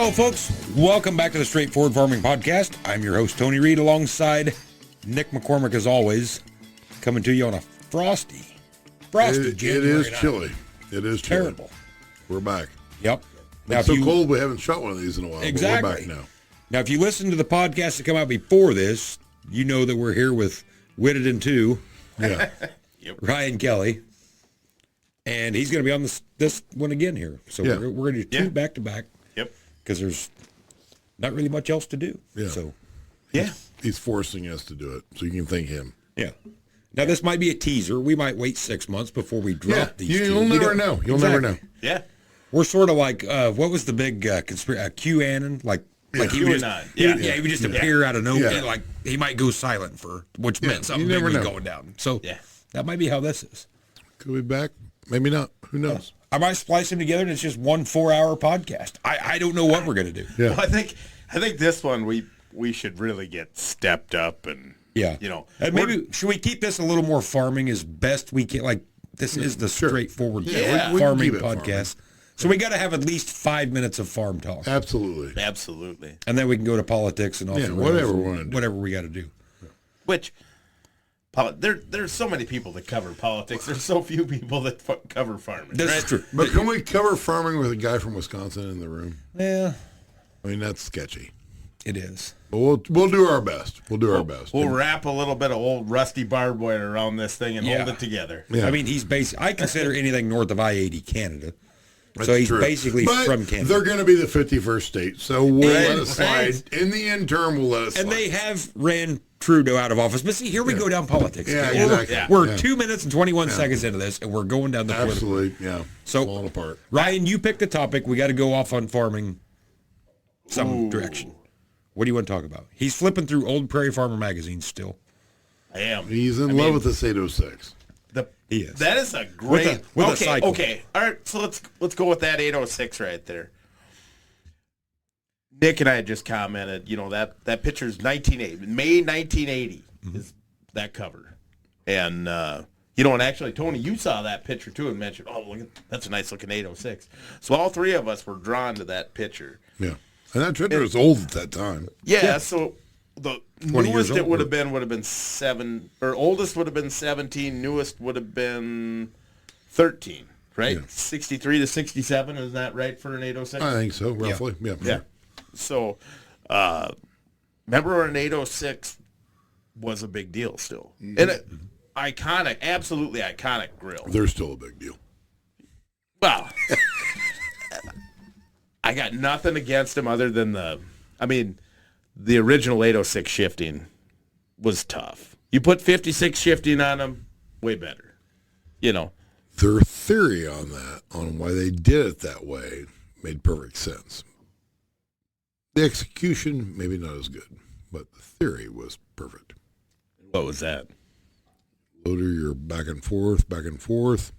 Hello, folks. Welcome back to the Straightforward Farming Podcast. I'm your host, Tony Reed, alongside Nick McCormick, as always, coming to you on a frosty January It is night. chilly. It is chilly. Terrible. We're back. Yep. Now, It's so cold we haven't shot one of these in a while. Exactly. But we're back now. Now, if you listen to the podcast that come out before this, you know that we're here with Witted in 2, Yeah. Ryan Kelly, and he's going to be on this one again here. So Yeah. we're going to do two back to back. Yep. Because there's not really much else to do. Yeah. So, He's forcing us to do it, so you can thank him. yeah. Now, this might be a teaser. We might wait 6 months before we drop these two. You'll We never don't- know. You'll Exactly. never know. Yeah. We're sort of like, what was the big QAnon? Like he would just, QAnon. he would just appear out of nowhere. Yeah. Like he might go silent which meant something you big never was know. going down. So Yeah. that might be how this is. Could be back. Maybe not. Who knows? I might splice them together and it's just 1 4-hour podcast. I don't know what we're going to do. Yeah. Well, I think this one we should really get stepped up and Yeah. you know, And maybe, should we keep this a little more farming as best we can? Like, this is the straightforward Yeah, we can farming keep it podcast. So we got to have at least 5 minutes of farm talk. Absolutely. absolutely. And then we can go to politics and all Yeah, the whatever rails we and wanna do. whatever we got to do. Which there's so many people that cover politics. There's so few people that cover farming. This right? is true. But can we cover farming with a guy from Wisconsin in the room? Yeah, I mean, that's sketchy. it is. But we'll do our best. We'll do our best. We'll wrap a little bit of old rusty barbed wire around this thing and hold it together. Yeah. I mean, he's I consider anything north of I-80 Canada. That's So he's true. basically But from Canada. They're going to be the 51st state, so we'll let it Right. slide. In the interim, we'll let it slide. And they have ran Trudeau out of office. But see, here we go down politics. Yeah, We're- exactly. Yeah. We're Yeah. 2 minutes and 21 seconds into this, and we're going down the political. Absolutely, yeah. So- falling apart. Ryan, you picked a topic. We got to go off on farming some direction. What do you want to talk about? He's flipping through old Prairie Farmer magazines still. I am. He's in love with this 806. He is. That is a great. with a okay, cycle. okay. All right. So let's go with that 806 right there. Nick and I had just commented. You know that picture's 1980, May 1980 is that cover, and and actually Tony, you saw that picture too and mentioned, oh look, that's a nice looking 806. So all three of us were drawn to that picture. Yeah. And that tractor was old at that time. Yeah. So the 20 years newest it old, would have been 7, or oldest would have been 17. Newest would have been 13. Right, Yeah. 63 to 67. Is that right for an 806? I think so, roughly. Yeah. Yeah. So, remember when an 806 was a big deal still, and iconic, absolutely iconic grill. They're still a big deal. Well, I got nothing against him other than the original 806 shifting was tough. You put 56 shifting on them, way better. You know. Their theory on that, on why they did it that way, made perfect sense. The execution, maybe not as good, but the theory was perfect. What was that? Loader, you're back and forth, back and forth.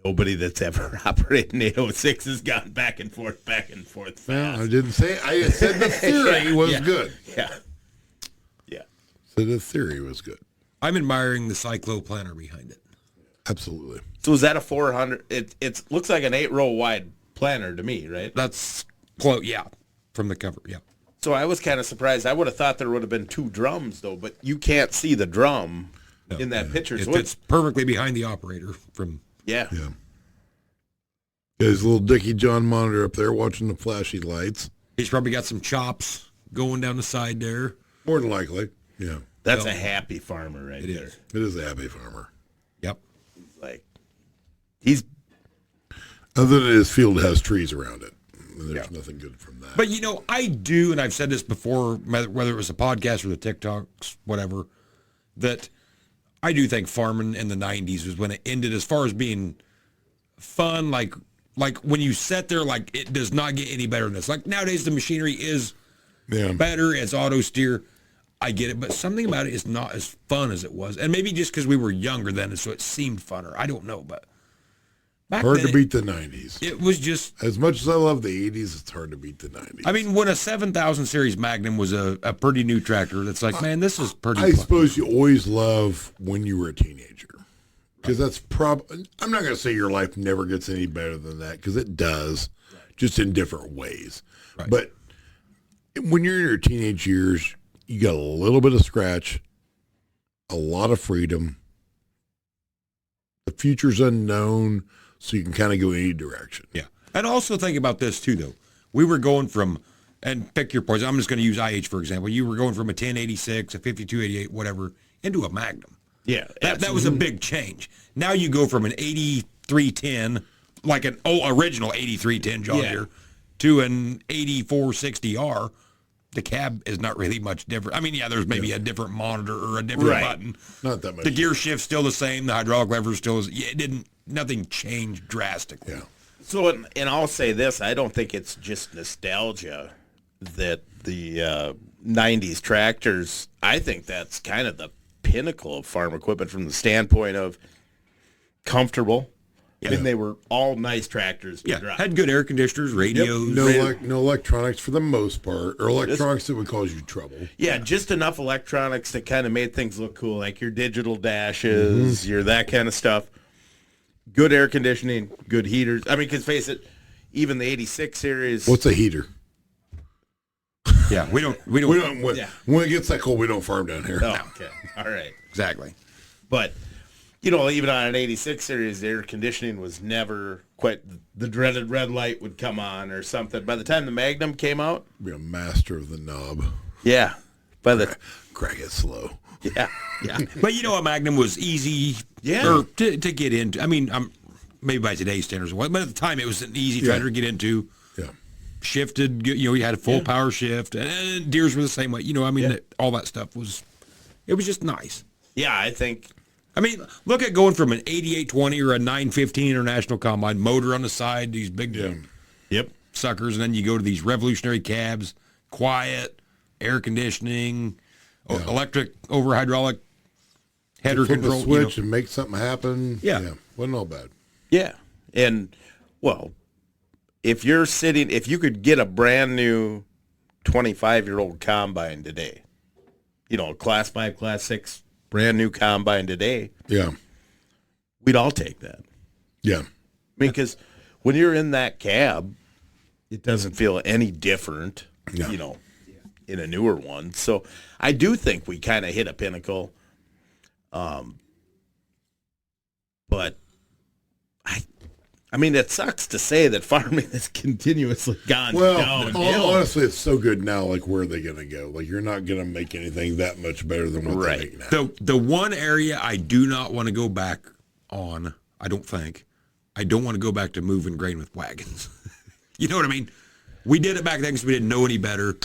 Nobody that's ever operated an 806 has gone back and forth fast. Well, I didn't say, I said the theory was good. Yeah. Yeah. So the theory was good. I'm admiring the cyclo planner behind it. Absolutely. So is that a 400? It looks like an 8-row wide planner to me, right? That's close, yeah, from the cover, yeah. So I was kind of surprised. I would have thought there would have been 2 drums, though, but you can't see the drum in that picture. It So fits perfectly behind the operator from... yeah. Yeah. There's a little Dickie John monitor up there watching the flashy lights. He's probably got some chops going down the side there. More than likely. Yeah. That's a happy farmer right there. is. It is a happy farmer. Yep. Like, he's Other than his field has trees around it. There's nothing good from that. But, you know, I do, and I've said this before, whether it was a podcast or the TikToks, whatever, that I do think farming in the 90s was when it ended as far as being fun, like when you sit there, like, it does not get any better than this. Like, nowadays the machinery is Yeah. better, it's auto steer. I get it, but something about it is not as fun as it was. And maybe just because we were younger then, so it seemed funner. I don't know, but back Hard then, to beat the 90s. It was just... As much as I love the 80s, it's hard to beat the 90s. I mean, when a 7,000 series Magnum was a pretty new tractor, that's like, man, this is pretty I fun. suppose you always love when you were a teenager. Because that's I'm not going to say your life never gets any better than that, because it does. just in different ways. Right. But when you're in your teenage years, you got a little bit of scratch, a lot of freedom. The future's unknown, so you can kind of go any direction. Yeah. And also think about this too, though. We were going from, and pick your poison. I'm just going to use IH for example. You were going from a 1086, a 5288, whatever, into a Magnum. Yeah, That was a big change. Now you go from an 8310, like an original 8310 John Deere, to an 8460R. The cab is not really much different. I mean, yeah, there's maybe a different monitor or a different button. Not that much. The gear shift's still the same. The hydraulic lever still is. Nothing changed drastically. Yeah. So, and I'll say this, I don't think it's just nostalgia that the 90s tractors, I think that's kind of the pinnacle of farm equipment from the standpoint of comfortable. Yeah. I mean, they were all nice tractors to drive. Had good air conditioners, radios. No electronics for the most part, or electronics that would cause you trouble. Yeah, just enough electronics that kind of made things look cool, like your digital dashes, your that kind of stuff. Good air conditioning, good heaters. I mean, because face it, even the 86 series. What's a heater? Yeah, we don't. When it gets that cold, we don't farm down here. Oh, okay. All right. Exactly. But, you know, even on an 86 series, the air conditioning was never quite, the dreaded red light would come on or something. By the time the Magnum came out. Be a master of the knob. Yeah. Crack it slow. Yeah. But you know, a Magnum was easy to get into. I mean, maybe by today's standards, but at the time it was an easy tractor to get into. Yeah. Shifted, you had a full power shift, and Deeres were the same way. You know, I mean, all that stuff was just nice. Yeah, I think. I mean, look at going from an 8820 or a 915 International Combine, motor on the side, these big suckers, and then you go to these revolutionary cabs, quiet, air conditioning, electric over hydraulic header Flip control. a switch and make something happen. Yeah. Wasn't all bad. Yeah. And, well, if you could get a brand new 25-year-old combine today, you know, class 5, class 6, brand new combine today, we'd all take that. Yeah. I mean, because when you're in that cab, it doesn't feel any different, you know, in a newer one. So I do think we kind of hit a pinnacle. But I mean, it sucks to say that farming has continuously gone downhill. Honestly, it's so good now. Like, where are they going to go? Like, you're not going to make anything that much better than what they make now. So the one area I do not want to go back on, I don't want to go back to moving grain with wagons. You know what I mean? We did it back then because we didn't know any better.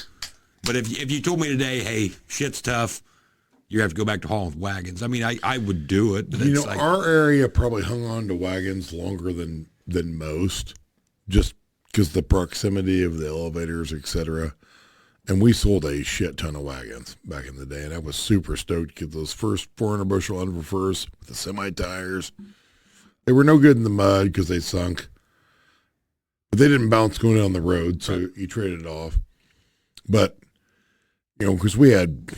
But if you told me today, hey, shit's tough, you have to go back to hauling with wagons. I mean, I would do it. But You know, our area probably hung on to wagons longer than most, just because the proximity of the elevators, etc. And we sold a shit ton of wagons back in the day, and I was super stoked to get those first 400 bushel underprefers with the semi tires. They were no good in the mud because they sunk, but they didn't bounce going down the road, so you traded it off. But you know, because we had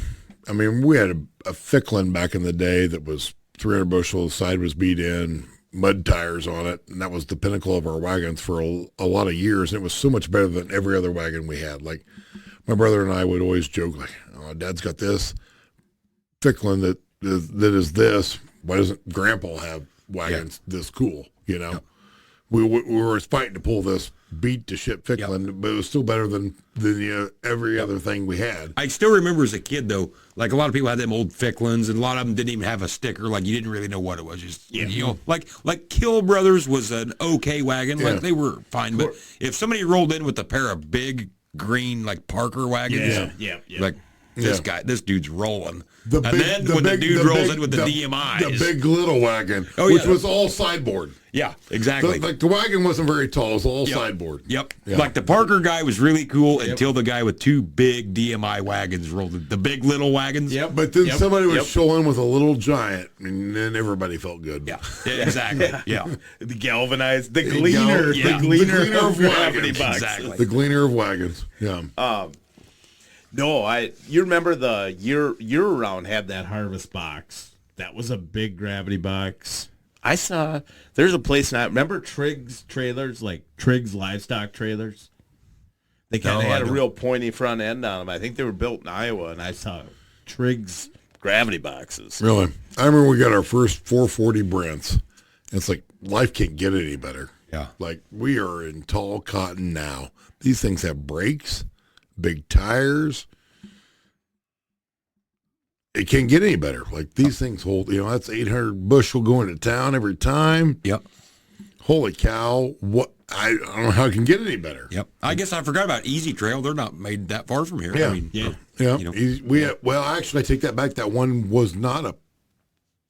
a Ficklin back in the day that was 300 bushel, the side was beat in, mud tires on it, and that was the pinnacle of our wagons for a lot of years. And it was so much better than every other wagon we had. Like, my brother and I would always joke, like, oh, Dad's got this Ficklin that is this. Why doesn't Grandpa have wagons this cool, you know? We were fighting to pull this beat to shit Ficklin, but it was still better than every other thing we had. I still remember as a kid, though, like a lot of people had them old Ficklins, and a lot of them didn't even have a sticker. Like, you didn't really know what it was. Just, you know, like Kill Brothers was an okay wagon. Like, they were fine. But if somebody rolled in with a pair of big green, like, Parker wagons, like, this dude's rolling. Then when the dude rolls in with the DMIs. The big little wagon, which was all sideboard. Yeah, exactly. Like, the wagon wasn't very tall. It was all sideboard. Yep. Yeah. Like, the Parker guy was really cool until the guy with two big DMI wagons rolled in. The big little wagons. Yep. But then somebody would show in with a little giant, and then everybody felt good. Yeah, exactly. Yeah. The galvanized, the gleaner of wagons. Exactly. The gleaner of wagons. Yeah. No, you remember the year round had that harvest box. That was a big gravity box. I saw there's a place now. Remember Triggs trailers, like Triggs livestock trailers? They kind of had a real pointy front end on them. I think they were built in Iowa, and I saw Triggs gravity boxes. Really? I remember we got our first 440 Brents. And it's like, life can't get any better. Yeah. Like, we are in tall cotton now. These things have brakes, big tires. It can't get any better. Like, these things hold, that's 800 bushel going to town every time. Yep. Holy cow. What? I don't know how it can get any better. Yep. I guess I forgot about Easy Trail. They're not made that far from here. Yeah. I mean, Yeah. Yeah. Well, actually, I take that back. That one was not a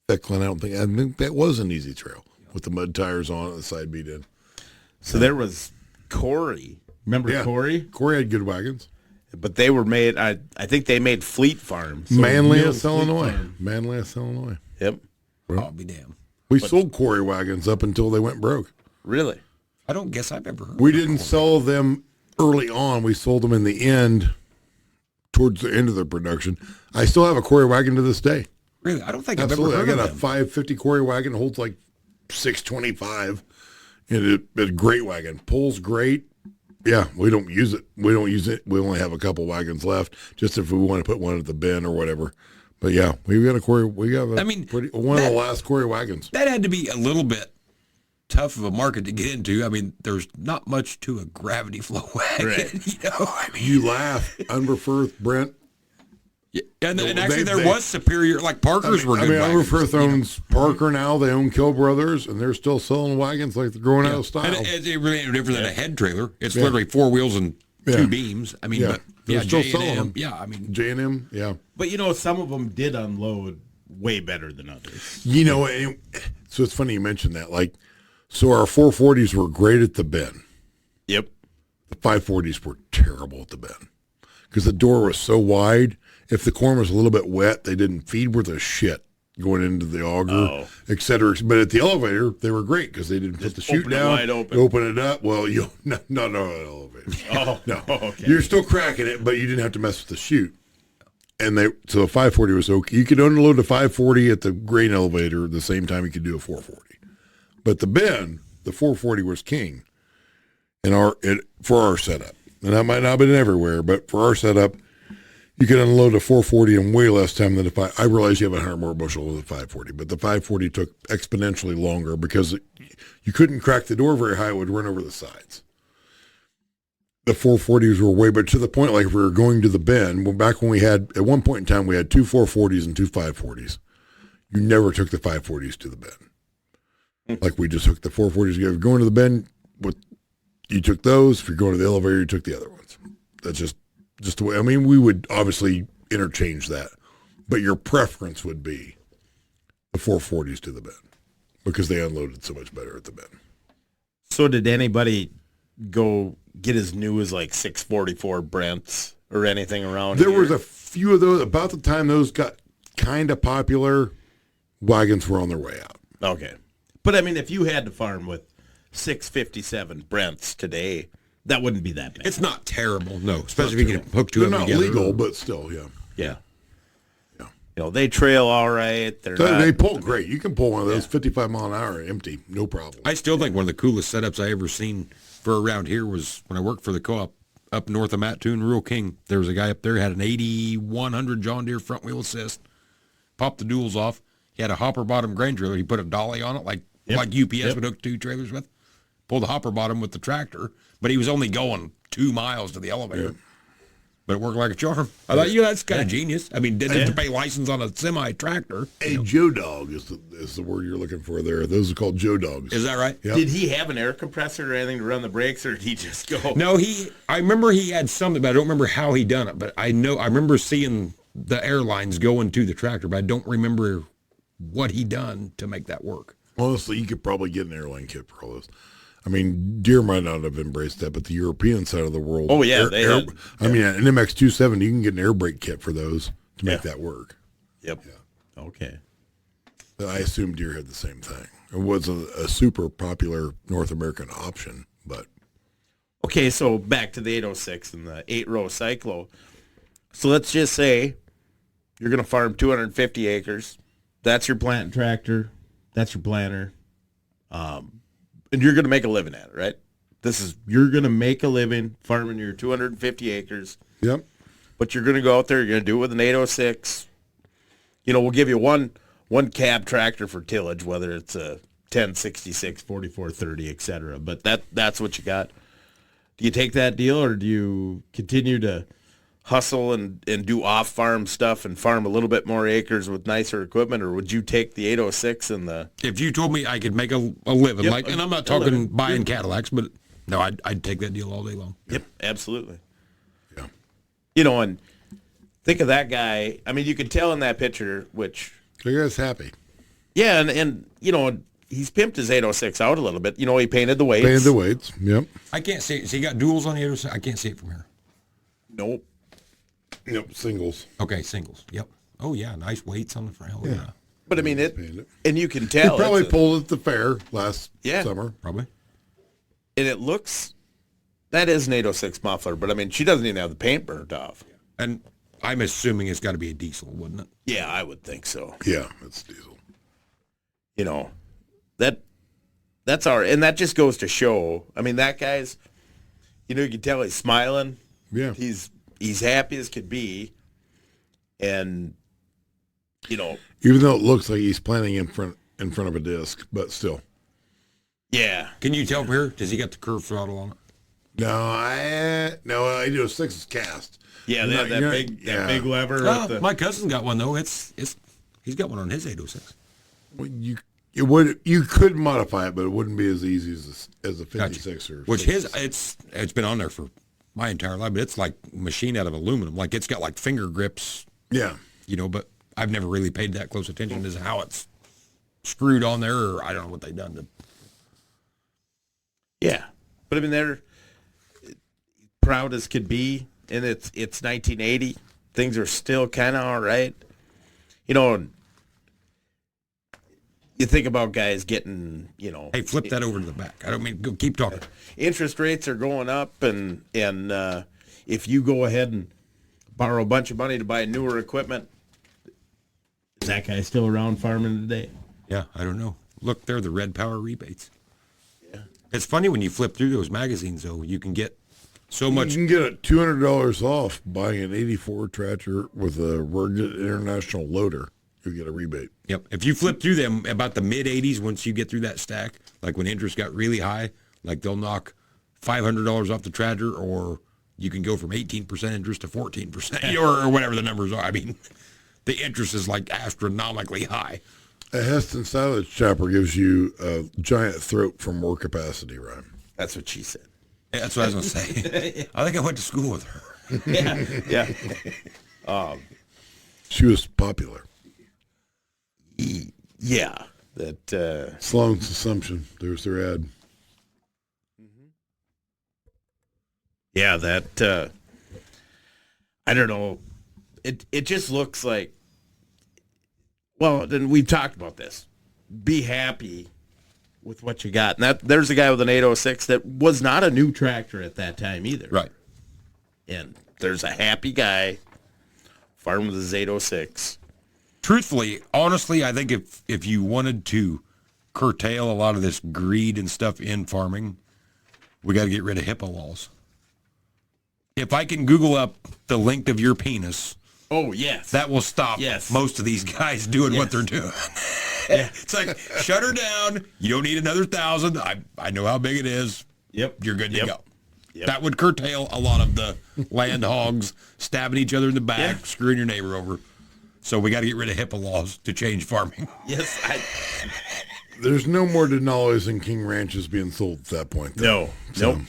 Thicklin. I think that was an Easy Trail with the mud tires on it, the side beat in. So there was Corey. Remember Corey? Corey had good wagons. But they were made, I think they made Fleet Farm. So Manlius, Fleet Illinois. Farm. Manlius, Illinois. Yep. I'll be damned. We sold Corey wagons up until they went broke. Really? I don't guess I've ever heard. We didn't sell them early on. We sold them in the end, towards the end of their production. I still have a Corey wagon to this day. Really? I don't think Absolutely. I've ever heard I got of a them. 550 Corey wagon, holds like 625. And it's a great wagon. Pulls great. Yeah, we don't use it. We only have a couple wagons left, just if we want to put one at the bin or whatever. But yeah, we've got a Corey. We have one of the last Corey wagons. That had to be a little bit tough of a market to get into. I mean, there's not much to a gravity flow wagon. Right. You laugh, Unberfirth, Brent. Yeah, and actually there was Superior, like Parker's were good wagons. Unberfirth owns Parker now. They own Kill Brothers, and they're still selling wagons like they're growing out of style. And it's really different than a head trailer. It's literally four wheels and two beams. I mean, but they're still J&M, selling them. Yeah, I mean, J&M, yeah. But some of them did unload way better than others. So it's funny you mentioned that. So our 440s were great at the bin. Yep. The 540s were terrible at the bin because the door was so wide. If the corn was a little bit wet, they didn't feed worth a shit going into the auger, et cetera. But at the elevator, they were great because they didn't put the chute down. Wide open. Open it up. Well, not an elevator. No. Okay. You're still cracking it, but you didn't have to mess with the chute. And so the 540 was okay. You could unload a 540 at the grain elevator at the same time you could do a 440. But the bin, the 440 was king for our setup. And that might not have been everywhere, but for our setup, you could unload a 440 in way less time than I realize you have 100 more bushel with a 540, but the 540 took exponentially longer because you couldn't crack the door very high. It would run over the sides. The 440s were way, but to the point, like if we were going to the bin, back when at one point in time, we had two 440s and two 540s. You never took the 540s to the bin. Like we just took the 440s. If you're going to the bin, you took those. If you're going to the elevator, you took the other ones. That's just the way. I mean, we would obviously interchange that, but your preference would be the 440s to the bin because they unloaded so much better at the bin. So did anybody go get as new as like 644 Brents or anything around There here? was a few of those. About the time those got kind of popular, wagons were on their way out. Okay. But I mean, if you had to farm with 657 Brents today, that wouldn't be that bad. it's not terrible, no. Especially if you can hook two They're of them not together. legal, but still, yeah. Yeah. Yeah. They trail all right. They pull great. You can pull one of those 55 mile an hour empty, no problem. I still think one of the coolest setups I ever seen for around here was when I worked for the co-op up north of Mattoon, Rural King. There was a guy up there had an 8100 John Deere front wheel assist. Popped the duals off. He had a hopper bottom grain trailer. He put a dolly on it like UPS would hook two trailers with. Pulled the hopper bottom with the tractor, but he was only going 2 miles to the elevator. But it worked like a charm. I thought, that's kind of genius. I mean, didn't have to pay license on a semi-tractor. A Joe dog is the word you're looking for there. Those are called Joe dogs. Is that right? Yep. Did he have an air compressor or anything to run the brakes, or did he just go? No, I remember he had something, but I don't remember how he done it. But I remember seeing the airlines going to the tractor, but I don't remember what he done to make that work. Honestly, you could probably get an airline kit for all those. I mean, Deere might not have embraced that, but the European side of the world. Oh, yeah. I mean, an MX-270, you can get an air brake kit for those to make that work. Yep. Yeah. Okay. I assume Deere had the same thing. It was a super popular North American option, but. Okay, so back to the 806 and the 8-row cyclo. So let's just say you're going to farm 250 acres. That's your planting tractor. That's your planter. And you're going to make a living at it, right? You're going to make a living farming your 250 acres. Yep. But you're going to go out there, you're going to do it with an 806. We'll give you one cab tractor for tillage, whether it's a 1066, 4430, et cetera. But that's what you got. Do you take that deal, or do you continue to hustle and do off-farm stuff and farm a little bit more acres with nicer equipment, or would you take the 806 and the... If you told me I could make a living, Yep, and I'm not a talking living. buying Cadillacs, but no, I'd take that deal all day long. Yep, absolutely. Yeah. And think of that guy. I mean, you could tell in that picture, which... The guy's happy. Yeah, and he's pimped his 806 out a little bit. He painted the weights. Painted the weights. Yep. I can't see it. So you got duals on the 806? I can't see it from here. Nope. Yep. Singles. Okay, singles. Yep. Oh, yeah, nice weights on the front. Oh, yeah. But I mean, Painted it. and you can He tell. probably it's a- pulled at the fair last summer. Probably. and it looks, that is an 806 muffler, but I mean, she doesn't even have the paint burnt off. And I'm assuming it's got to be a diesel, wouldn't it? Yeah, I would think so. Yeah, it's diesel. That's and that just goes to show. I mean, that guy's, you can tell he's smiling. Yeah. He's happy as could be, and Even though it looks like he's planning in front of a disc, but still. yeah. Can you tell from here? Does he got the curved throttle on it? No, 806 is cast. Yeah, they have that big lever. Well, with the, my cousin's got one though. He's got one on his 806. Well, you could modify it, but it wouldn't be as easy as a 56 or. Which 56. it's been on there for my entire life, but it's like machined out of aluminum. Like it's got like finger grips. Yeah. But I've never really paid that close attention to how it's screwed on there, or I don't know what they've done to. yeah, but I mean, they're proud as could be, and it's 1980. Things are still kind of all right. You think about guys getting, Hey, flip that over to the back. I don't mean go keep talking. interest rates are going up, and if you go ahead and borrow a bunch of money to buy newer equipment, is that guy still around farming today? Yeah, I don't know. Look, they're the Red Power rebates. Yeah. It's funny when you flip through those magazines, though. You can get so much. You can get it $200 off buying an 84 tractor with a rugged international loader. You get a rebate. Yep. If you flip through them about the mid 80s, once you get through that stack, like when interest got really high, like they'll knock $500 off the tractor, or you can go from 18% interest to 14%, or whatever the numbers are. I mean, the interest is like astronomically high. A Heston silage chopper gives you a giant throat for more capacity, Ryan. That's what she said. That's what I was going to say. I think I went to school with her. Yeah. She was popular. Yeah. That. Sloan's Assumption. There's their ad. Yeah. That. I don't know. It just looks like. Well, then we've talked about this. Be happy with what you got. And there's a guy with an 806 that was not a new tractor at that time either. Right. And there's a happy guy farming with his 806. Truthfully, honestly, I think if you wanted to curtail a lot of this greed and stuff in farming, we got to get rid of HIPAA laws. If I can Google up the length of your penis, Oh, yes. that will stop most of these guys doing what they're doing. Yeah. It's like, shut her down. You don't need another 1,000. I know how big it is. Yep. You're good to Yep. go. Yep. That would curtail a lot of the land hogs stabbing each other in the back, screwing your neighbor over. So we got to get rid of HIPAA laws to change farming. Yes. There's no more Denali's and King Ranches being sold at that point. Though. No.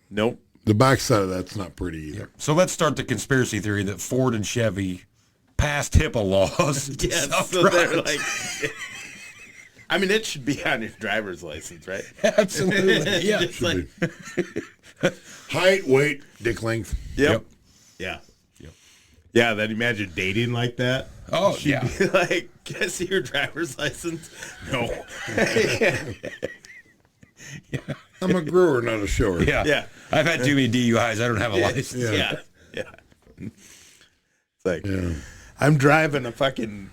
Nope. The backside of that's not pretty either. So let's start the conspiracy theory that Ford and Chevy passed HIPAA laws. to Yes. stop So they're trucks. like, I mean, it should be on your driver's license, right? Absolutely. Yeah. Just like, Height, weight, dick length. yep. Yeah. Yeah, then imagine dating like that. Oh, She'd yeah. be like, can I see your driver's license? No. I'm a grower, not a shower. Yeah. Yeah. I've had too many DUIs. I don't have a license. Yeah. It's like, Yeah. I'm driving a fucking,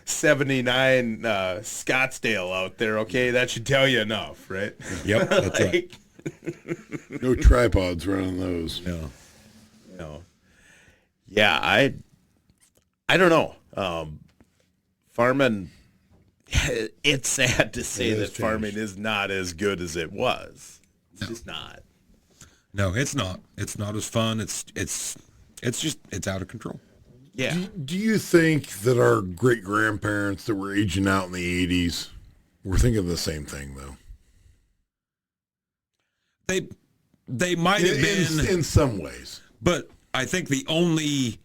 79 Scottsdale out there, okay? That should tell you enough, right? Yep, that's right. No tripods running those. Yeah. Yeah, I don't know. Farming, it's sad to say It that has farming changed. is not as good as it was. It's just not. No, it's not. It's not as fun. It's out of control. Yeah. Do you think that our great grandparents that were aging out in the 80s were thinking the same thing though? They might have been In some ways. but I think the only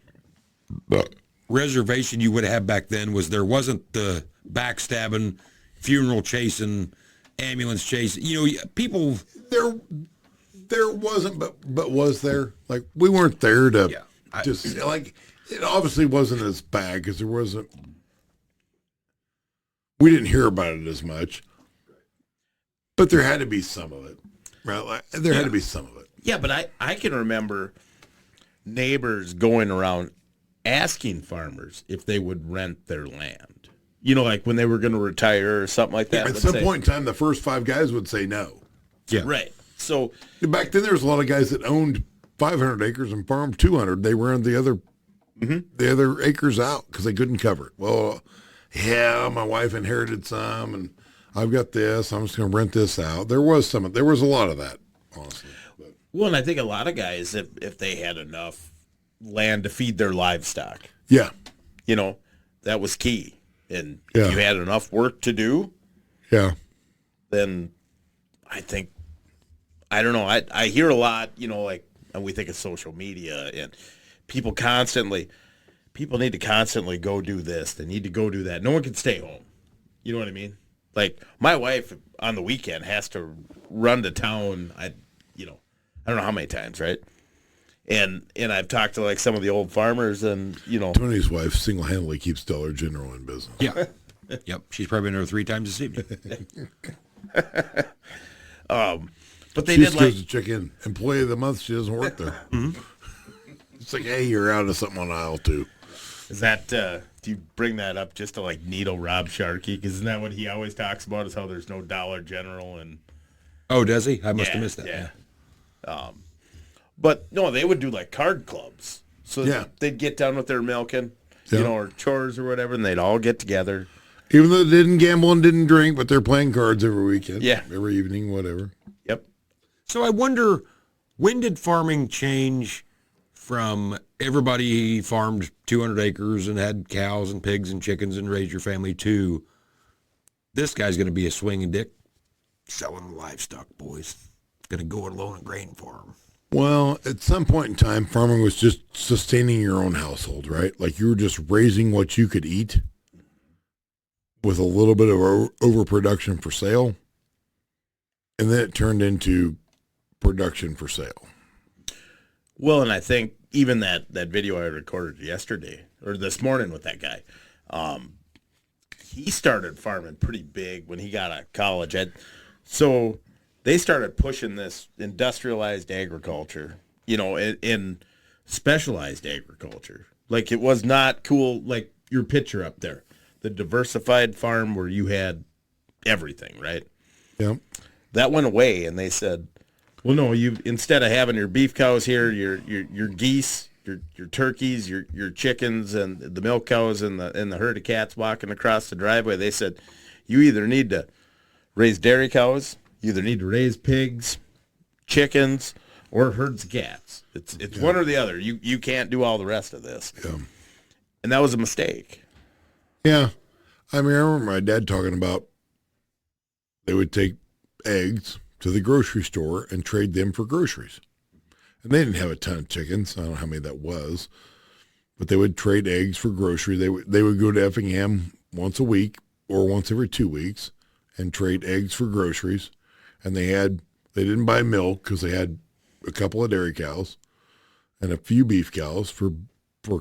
reservation you would have back then was there wasn't the backstabbing, funeral chasing, ambulance chasing. You know, people. There wasn't, but was there? Like, we weren't there to Yeah, just, like, it obviously wasn't as bad because there wasn't, we didn't hear about it as much. But there had to be some of it. Right? Like, there had to be some of it. Yeah, but I can remember neighbors going around asking farmers if they would rent their land. You know, like when they were going to retire or something like that. At would some say- point in time, the first 5 guys would say no. Yeah. Right. So, Back then, there was a lot of guys that owned 500 acres and farmed 200. They rented the other acres out because they couldn't cover it. Well, yeah, my wife inherited some, and I've got this. I'm just going to rent this out. There was a lot of that, honestly. But, well, and I think a lot of guys, if they had enough land to feed their livestock, yeah, you know, that was key. And Yeah. if you had enough work to do, yeah. then I think, I don't know, I hear a lot, you know, like, and we think of social media and people need to constantly go do this. They need to go do that. No one can stay home. You know what I mean? Like, my wife on the weekend has to run to town, I don't know how many times, right? And I've talked to, like, some of the old farmers and, you know. Tony's wife single-handedly keeps Dollar General in business. Yeah. Yep. She's probably been there 3 times this evening. But they She did, just like, goes to check in. Employee of the month, she doesn't work there. It's like, hey, you're out of something on aisle 2. is that, do you bring that up just to, like, needle Rob Sharkey? Because isn't that what he always talks about, is how there's no Dollar General and... Oh, does he? I must have missed that. Yeah. But no, they would do like card clubs. So Yeah. they'd get done with their milking, Yeah. you know, or chores or whatever, and they'd all get together. Even though they didn't gamble and didn't drink, but they're playing cards every weekend. Yeah. Every evening, whatever. Yep. So I wonder, when did farming change from everybody farmed 200 acres and had cows and pigs and chickens and raised your family to this guy's going to be a swinging dick selling livestock, boys. Going to go it alone and grain farm. Well, at some point in time, farming was just sustaining your own household, right? Like you were just raising what you could eat with a little bit of overproduction for sale. And then it turned into production for sale. Well, and I think even that video I recorded yesterday or this morning with that guy, he started farming pretty big when he got out of college. So they started pushing this industrialized agriculture, you know, in specialized agriculture. Like, it was not cool, like your picture up there, the diversified farm where you had everything, right? Yeah. That went away, and they said, well, no, you, instead of having your beef cows here, your geese, your turkeys, your chickens, and the milk cows and the herd of cats walking across the driveway, they said, you either need to raise dairy cows, you either need to raise pigs, chickens, or herds of cats. It's one or the other. You can't do all the rest of this. Yeah. And that was a mistake. Yeah. I mean, I remember my dad talking about they would take eggs to the grocery store and trade them for groceries. And they didn't have a ton of chickens. I don't know how many that was. But they would trade eggs for groceries. They would go to Effingham once a week or once every 2 weeks and trade eggs for groceries. And they didn't buy milk because they had a couple of dairy cows and a few beef cows for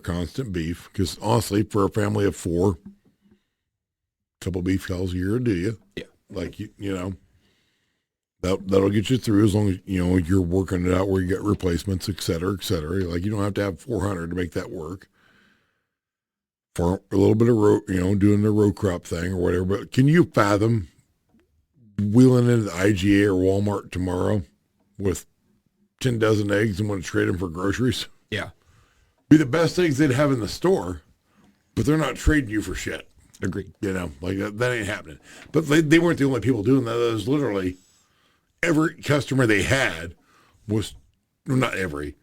constant beef. Because honestly, for a family of 4, a couple beef cows a year will do you. Yeah. Like, you know, that'll get you through as long as, you know, you're working it out where you get replacements, et cetera, et cetera. Like, you don't have to have 400 to make that work. farm a little bit of row, doing the row crop thing or whatever. But can you fathom wheeling into the IGA or Walmart tomorrow with 10 dozen eggs and want to trade them for groceries? Yeah. Be the best eggs they'd have in the store, but they're not trading you for shit. Agreed. Like that ain't happening. But they weren't the only people doing that. It was literally every customer they had was, well, not every,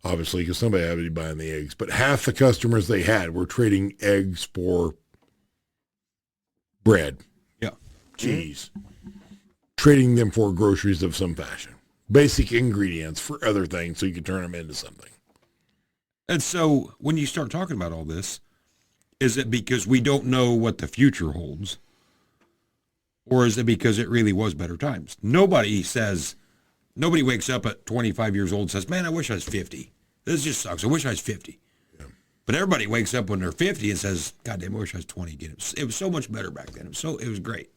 obviously, because somebody had to be buying the eggs, but half the customers they had were trading eggs for bread, Yeah. cheese, trading them for groceries of some fashion, basic ingredients for other things so you can turn them into something. And so when you start talking about all this, is it because we don't know what the future holds? Or is it because it really was better times? Nobody wakes up at 25 years old and says, man, I wish I was 50. This just sucks. I wish I was 50. Yeah. But everybody wakes up when they're 50 and says, God damn, I wish I was 20 again. It was so much better back then. It was great.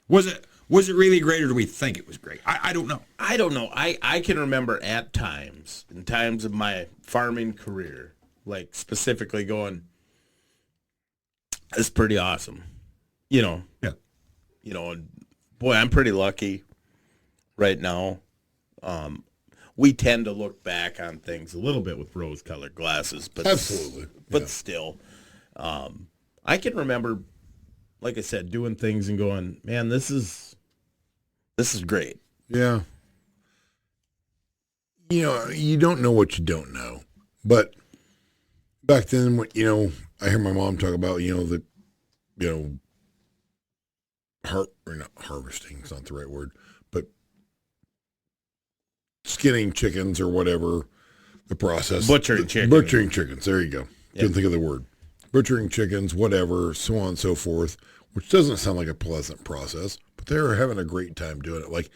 Was it really great, or do we think it was great? I don't know. I don't know. I can remember in times of my farming career, like specifically going, it's pretty awesome. Yeah. And boy, I'm pretty lucky right now. We tend to look back on things a little bit with rose-colored glasses, but absolutely, but still, I can remember, like I said, doing things and going, man, this is great. Yeah. You don't know what you don't know, but back then, when I hear my mom talk about not harvesting is not the right word, but skinning chickens or whatever, the process. Butchering chickens. There you go. Couldn't think of the word. Butchering chickens, whatever, so on and so forth, which doesn't sound like a pleasant process, but they were having a great time doing it. Like,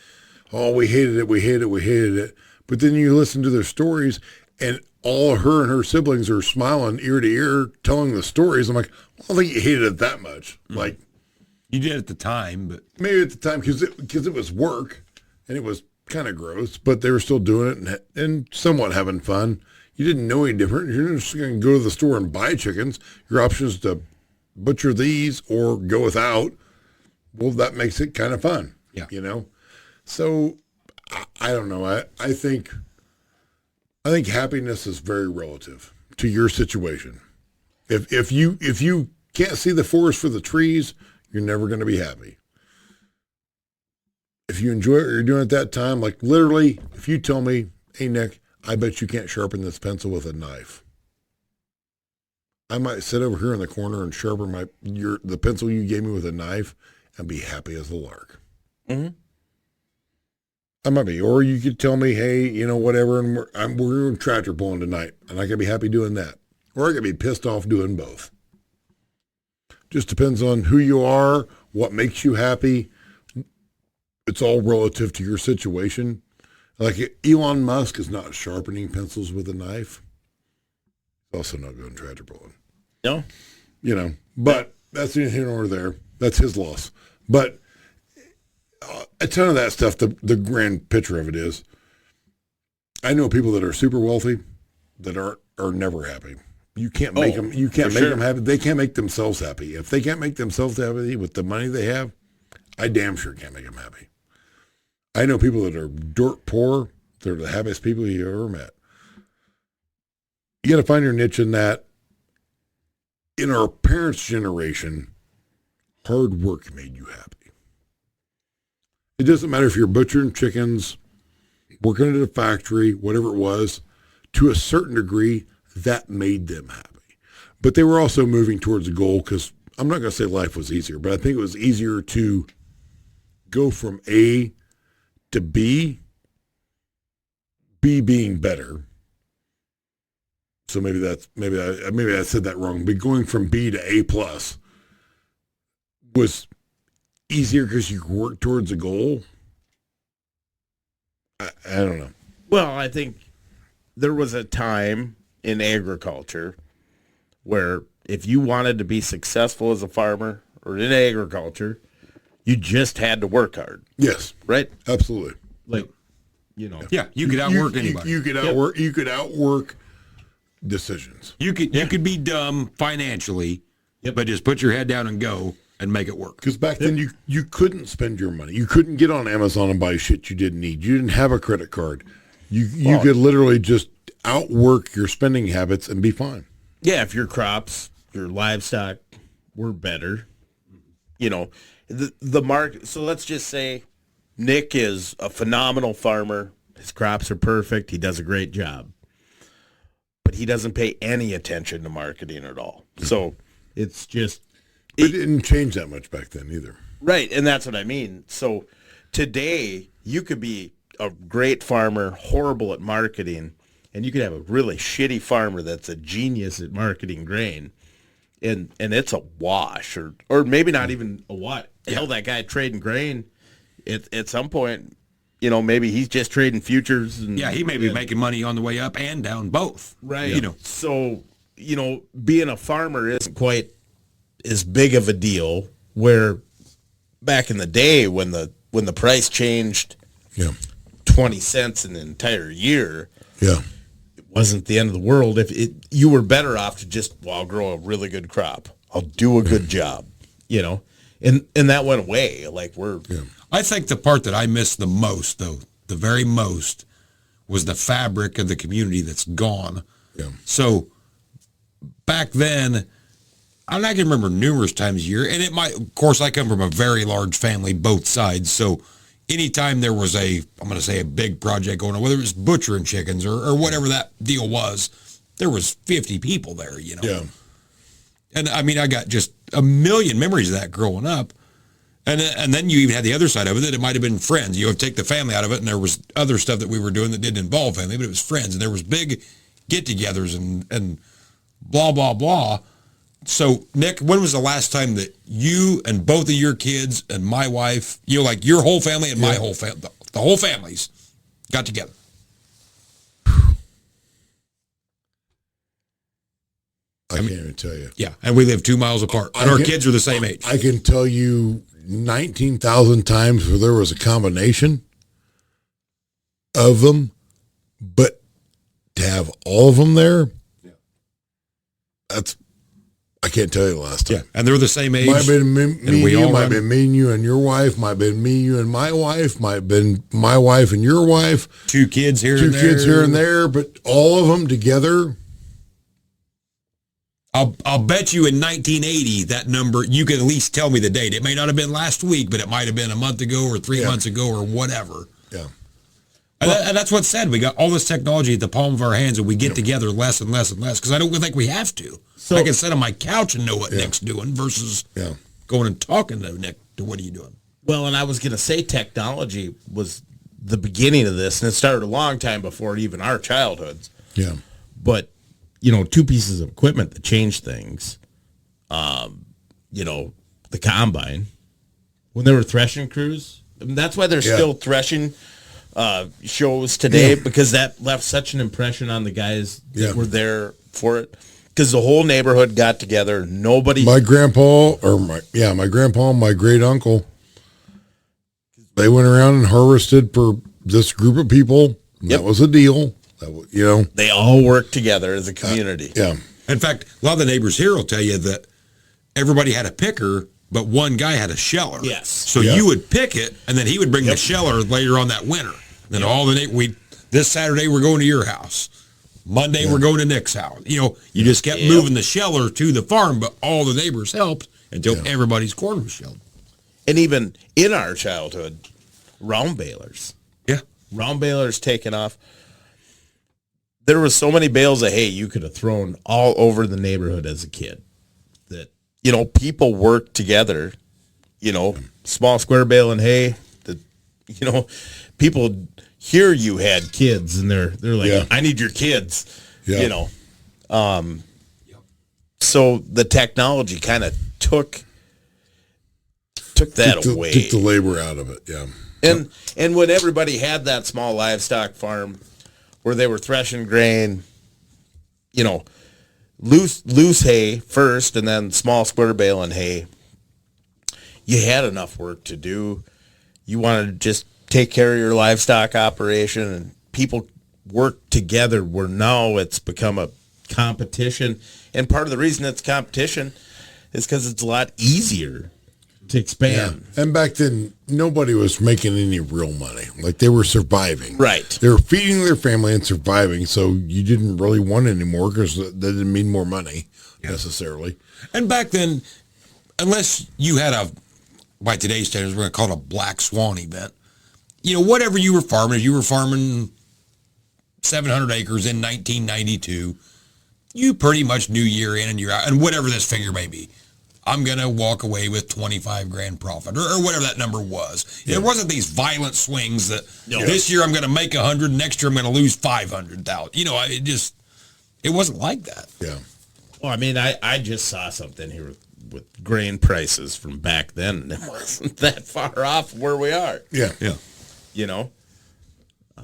oh, we hated it. But then you listen to their stories, and all her and her siblings are smiling ear to ear, telling the stories. I'm like, well, I don't think you hated it that much. Mm-hmm. Like, you did at the time, but maybe at the time because it was work and it was kind of gross, but they were still doing it and somewhat having fun. You didn't know any different. You're just going to go to the store and buy chickens. Your option is to butcher these or go without. Well, that makes it kind of fun. Yeah. So I don't know. I think happiness is very relative to your situation. If you can't see the forest for the trees, you're never going to be happy. If you enjoy what you're doing at that time, like literally, if you tell me, hey, Nick, I bet you can't sharpen this pencil with a knife. I might sit over here in the corner and sharpen the pencil you gave me with a knife and be happy as a lark. Mm-hmm. I might be. Or you could tell me, hey, whatever, and we're doing tractor pulling tonight, and I could be happy doing that. Or I could be pissed off doing both. Just depends on who you are, what makes you happy. It's all relative to your situation. Like Elon Musk is not sharpening pencils with a knife. He's also not going tractor pulling. No. But that's neither here nor there. That's his loss. But a ton of that stuff, the grand picture of it is, I know people that are super wealthy that are never happy. You can't make them. You can't make them happy. They can't make themselves happy. If they can't make themselves happy with the money they have, I damn sure can't make them happy. I know people that are dirt poor. They're the happiest people you ever met. You got to find your niche in that. In our parents' generation, hard work made you happy. It doesn't matter if you're butchering chickens, working at a factory, whatever it was. To a certain degree, that made them happy. But they were also moving towards a goal because I'm not going to say life was easier, but I think it was easier to go from A to B being better. So maybe I said that wrong. But going from B to A plus was easier because you work towards a goal. I don't know. Well, I think there was a time in agriculture where if you wanted to be successful as a farmer or in agriculture, you just had to work hard. Yes. Right? Absolutely. Like, Yeah, you could outwork anybody. You could outwork decisions. You could be dumb financially, but just put your head down and go and make it work. Because back then you couldn't spend your money. You couldn't get on Amazon and buy shit you didn't need. You didn't have a credit card. You could literally just outwork your spending habits and be fine. Yeah, if your crops, your livestock were better, the market. So let's just say Nick is a phenomenal farmer. His crops are perfect. He does a great job. But he doesn't pay any attention to marketing at all. So it's just... It didn't change that much back then either. Right, and that's what I mean. So today, you could be a great farmer, horrible at marketing, and you could have a really shitty farmer that's a genius at marketing grain, and it's a wash, or maybe not even a wash. Hell, that guy trading grain, at some point, maybe he's just trading futures. And, he may be making money on the way up and down both. Right. So, being a farmer isn't quite as big of a deal, where back in the day when the price changed 20 cents in an entire year, it wasn't the end of the world. If you were better off to just, I'll grow a really good crop. I'll do a good job, and that went away. Like I think the part that I missed the most, though, the very most, was the fabric of the community that's gone. Yeah. So back then, I can remember numerous times a year, and it might, of course, I come from a very large family, both sides, so anytime there was a big project going on, whether it was butchering chickens or whatever that deal was, there was 50 people there, Yeah. And I got just a million memories of that growing up. And then you even had the other side of it, that it might have been friends. You have take the family out of it, and there was other stuff that we were doing that didn't involve family, but it was friends, and there was big get-togethers and blah, blah, blah. So, Nick, when was the last time that you and both of your kids and my wife, like your whole family and my whole family, the whole families got together? I can't even tell you. Yeah, and we live 2 miles apart, and our kids are the same age. I can tell you 19,000 times where there was a combination of them, but to have all of them there, I can't tell you the last time. Yeah, and they're the same age. Might have been me and you, might have run. been me and you and your wife, might have been me, you and my wife, might have been my wife and your wife. Two kids here and there, but all of them together. I'll bet you in 1980, that number, you can at least tell me the date. It may not have been last week, but it might have been a month ago or 3 months ago or whatever. Yeah. And that's what's said. We got all this technology at the palm of our hands, and we get together less and less and less, because I don't think we have to. So I can sit on my couch and know what Nick's doing versus going and talking to Nick to what are you doing. Well, and I was going to say technology was the beginning of this, and it started a long time before even our childhoods. Yeah. But, two pieces of equipment that changed things, the combine, when there were threshing crews, that's why there's still threshing shows today, because that left such an impression on the guys that were there for it. Because the whole neighborhood got together. Nobody. My grandpa and my great uncle, they went around and harvested for this group of people. That was a deal. They all worked together as a community. In fact, a lot of the neighbors here will tell you that everybody had a picker, but one guy had a sheller. Yes. So you would pick it, and then he would bring the sheller later on that winter. Then all the this Saturday we're going to your house. Monday we're going to Nick's house. You just kept moving the sheller to the farm, but all the neighbors helped until everybody's corn was shelled. And even in our childhood, round balers. Yeah. Round balers taken off. There was so many bales of hay you could have thrown all over the neighborhood as a kid that, people worked together, small square bale and hay that, people hear you had kids and they're like, I need your kids, So the technology kind of took that away. Took the labor out of it, And when everybody had that small livestock farm where they were threshing grain, loose hay first and then small square bale and hay, you had enough work to do. You wanted to just take care of your livestock operation, and people work together, where now it's become a competition. And part of the reason it's competition is because it's a lot easier to expand. And back then, nobody was making any real money. Like, they were surviving. Right. They were feeding their family and surviving, so you didn't really want it anymore because that didn't mean more money necessarily. And back then, unless you had by today's standards, we're going to call it a black swan event. You know, whatever you were farming, if you were farming 700 acres in 1992, you pretty much knew year in and year out, and whatever this figure may be, I'm going to walk away with 25 grand profit or whatever that number was. Yeah. There wasn't these violent swings that this year I'm going to make 100, next year I'm going to lose 500,000. You know, it wasn't like that. Yeah. Well, I mean, I just saw something here with grain prices from back then, and it wasn't that far off where we are. Yeah. Yeah. You know?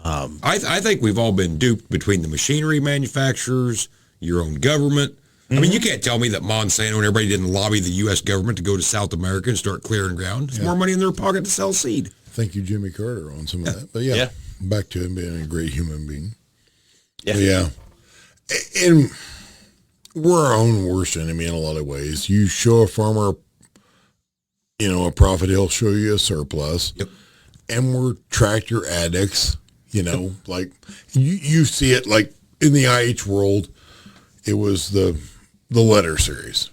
I think we've all been duped between the machinery manufacturers, your own government. I mean, you can't tell me that Monsanto and everybody didn't lobby the U.S. government to go to South America and start clearing ground. There's more money in their pocket to sell seed. Thank you, Jimmy Carter, on some of that. But back to him being a great human being. Yeah. But yeah. And we're our own worst enemy in a lot of ways. You show a farmer, you know, a profit, he'll show you a surplus. Yep. And we're tractor addicts, you know, like you see it like in the IH world, it was the letter series.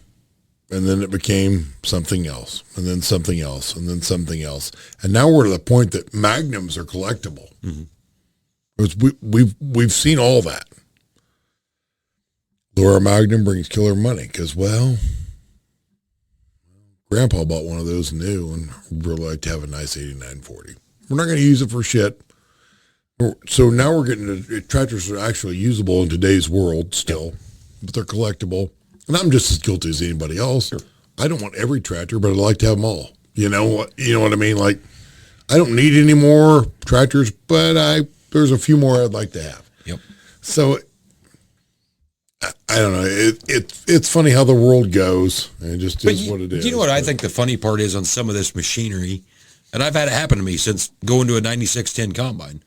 And then it became something else, and then something else, and then something else. And now we're to the point that magnums are collectible. We've seen all that. Laura Magnum brings killer money because, well, Grandpa bought one of those new and really like to have a nice 8940. We're not going to use it for shit. So now we're getting tractors that are actually usable in today's world still, but they're collectible. And I'm just as guilty as anybody else. Sure. I don't want every tractor, but I'd like to have them all. You know what I mean? Like, I don't need any more tractors, but there's a few more I'd like to have. Yep. So I don't know. It's funny how the world goes, and it just is what it is. You know what I think the funny part is on some of this machinery, and I've had it happen to me since going to a 9610 combine.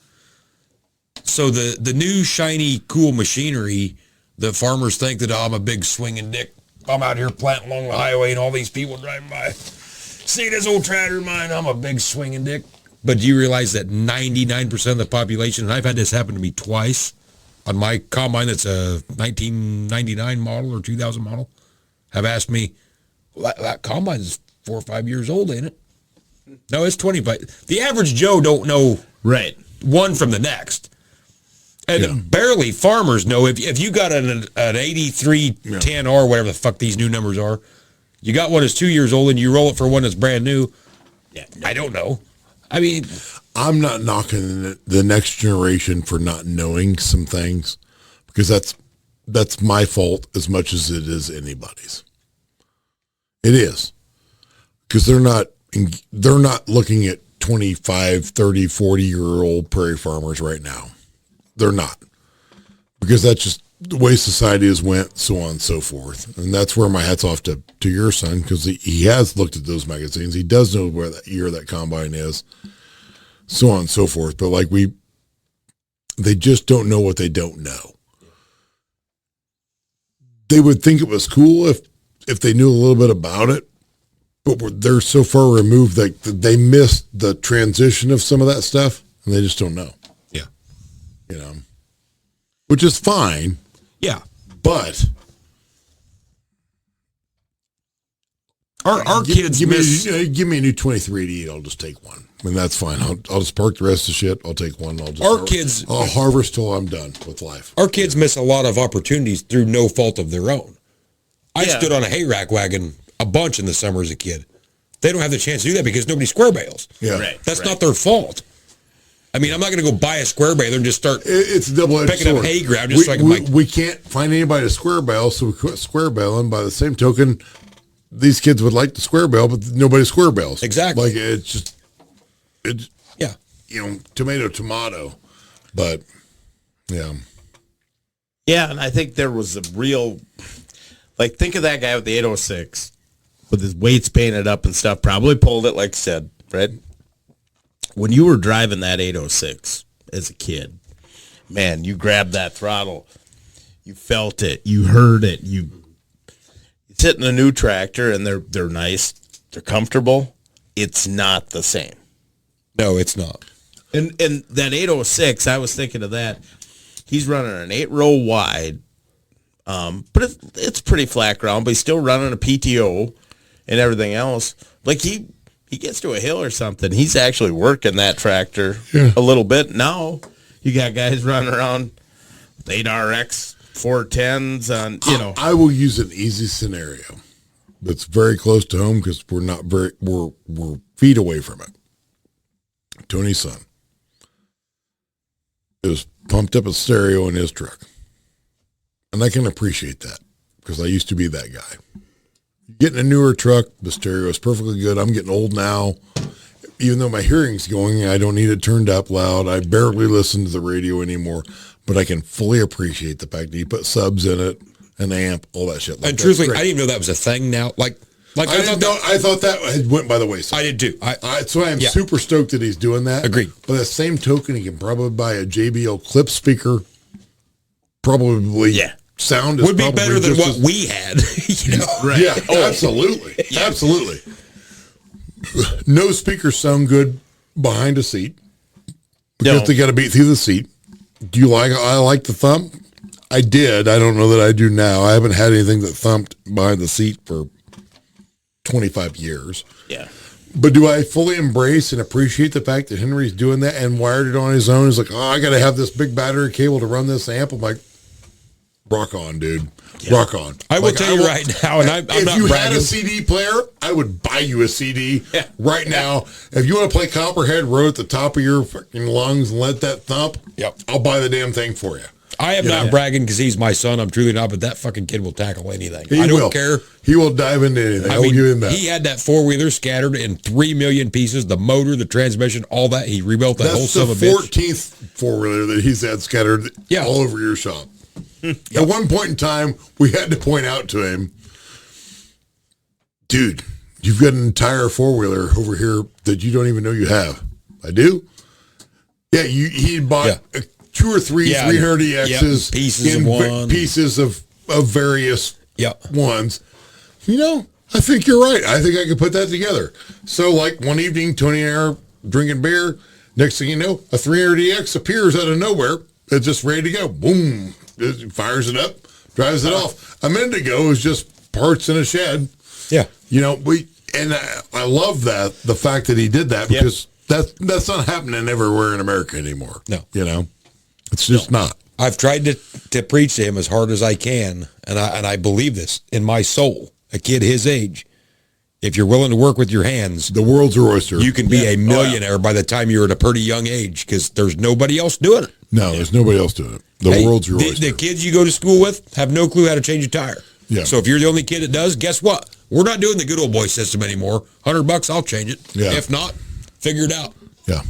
So the new shiny cool machinery, the farmers think that I'm a big swinging dick. I'm out here planting along the highway and all these people driving by. See this old tractor of mine? I'm a big swinging dick. But do you realize that 99% of the population, and I've had this happen to me twice on my combine that's a 1999 model or 2000 model, have asked me, well, that combine's 4 or 5 years old, ain't it? No, it's 25. The average Joe don't know one from the next. And barely farmers know. If you got an 8310R, whatever the fuck these new numbers are, you got one that's 2 years old and you roll it for one that's brand new. Yeah, I don't know. I mean, I'm not knocking the next generation for not knowing some things, because that's my fault as much as it is anybody's. It is, because they're not looking at 25, 30, 40-year-old prairie farmers right now. They're not, because that's just the way society has went, so on and so forth. And that's where my hat's off to your son, because he has looked at those magazines. He does know where that year that combine is, so on and so forth. But like they just don't know what they don't know. They would think it was cool if they knew a little bit about it, but they're so far removed that they missed the transition of some of that stuff, and they just don't know. You know, which is fine. Yeah. But our kids give me a new 2388. I'll just take one. I mean, that's fine. I'll just park the rest of the shit. I'll take one. I'll harvest till I'm done with life. Our kids miss a lot of opportunities through no fault of their own. I stood on a hay rack wagon a bunch in the summer as a kid. They don't have the chance to do that because nobody square bales. Yeah. That's not their fault. I mean, I'm not going to go buy a square baler and just start it's a double-edged picking sword. up hay ground just so I can we can't find anybody to square bale, so we quit square baling. By the same token, these kids would like to square bale, but nobody square bales. Exactly. Like, it's tomato. But, yeah. Yeah, and I think there was a real, like, think of that guy with the 806 with his weights painted up and stuff, probably pulled it, like I said, right? When you were driving that 806 as a kid, man, you grabbed that throttle. You felt it. You heard it. You sit in a new tractor, and they're nice. They're comfortable. It's not the same. No, it's not. And that 806, I was thinking of that. He's running an 8-row wide, but it's pretty flat ground, but he's still running a PTO and everything else. Like he gets to a hill or something, he's actually working that tractor a little bit. Now you got guys running around with 8RX 410s on, you know. I will use an easy scenario that's very close to home because we're feet away from it. Tony's son is pumped up a stereo in his truck. And I can appreciate that because I used to be that guy. Getting a newer truck, the stereo is perfectly good. I'm getting old now. Even though my hearing's going, I don't need it turned up loud. I barely listen to the radio anymore, but I can fully appreciate the fact that he put subs in it, an amp, all that shit. Like, and truthfully, I didn't even know that was a thing now. I thought that had went by the wayside. I did too. So I am super stoked that he's doing that. Agreed. By the same token, he can probably buy a JBL clip speaker. Probably sound would be better than what we had. You know? Right. Yeah, absolutely. Yeah. Absolutely. No speakers sound good behind a seat because they got to beat through the seat. I like the thump. I did. I don't know that I do now. I haven't had anything that thumped behind the seat for 25 years. Yeah. But do I fully embrace and appreciate the fact that Henry's doing that and wired it on his own? He's like, I got to have this big battery cable to run this amp. I'm like, rock on, dude. Yeah. Rock on. I will tell you right now, and I'm not bragging. If you had a CD player, I would buy you a CD right now. If you want to play Copperhead Road at the top of your fucking lungs and let that thump, I'll buy the damn thing for you. I am not bragging because he's my son. I'm truly not, but that fucking kid will tackle anything. I don't care. He will dive into anything. I will give him that. He had that four-wheeler scattered in 3 million pieces, the motor, the transmission, all that. He rebuilt that whole son of a bitch. That's the 14th four-wheeler that he's had scattered all over your shop. At one point in time, we had to point out to him, dude, you've got an entire four-wheeler over here that you don't even know you have. I do? Yeah, he bought 2 or 3 300EXs pieces of various ones. You know, I think you're right. I think I could put that together. So, like, one evening, Tony and I are drinking beer. Next thing you know, a 300EX appears out of nowhere. It's just ready to go. Boom. It fires it up, drives it off. A minute ago, it was just parts in a shed. Yeah. You know, I love that, the fact that he did that, because that's not happening everywhere in America anymore. No. You know, it's just not. I've tried to preach to him as hard as I can, and I believe this in my soul. A kid his age, if you're willing to work with your hands, the world's your oyster. You can be a millionaire by the time you're at a pretty young age because there's nobody else doing it. No, there's nobody else doing it. The world's your oyster. The kids you go to school with have no clue how to change a tire. Yeah. So if you're the only kid that does, guess what? We're not doing the good old boy system anymore. $100, I'll change it. Yeah. If not, figure it out. Yeah.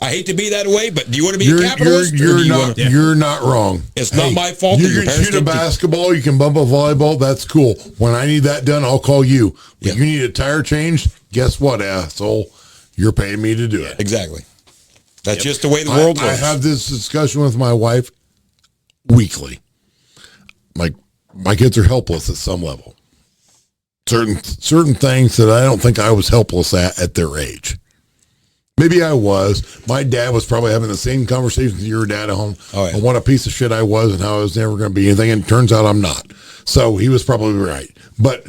I hate to be that way, but do you want to be a capitalist? You're not wrong. It's not my fault. You can shoot a basketball. You can bump a volleyball. That's cool. When I need that done, I'll call you. But you need a tire changed. Guess what, asshole? You're paying me to do it. Exactly. That's just the way the world works. I have this discussion with my wife weekly. Like, my kids are helpless at some level. Certain things that I don't think I was helpless at their age. Maybe I was. My dad was probably having the same conversations with your dad at home on what a piece of shit I was and how I was never going to be anything. And it turns out I'm not. So he was probably right. But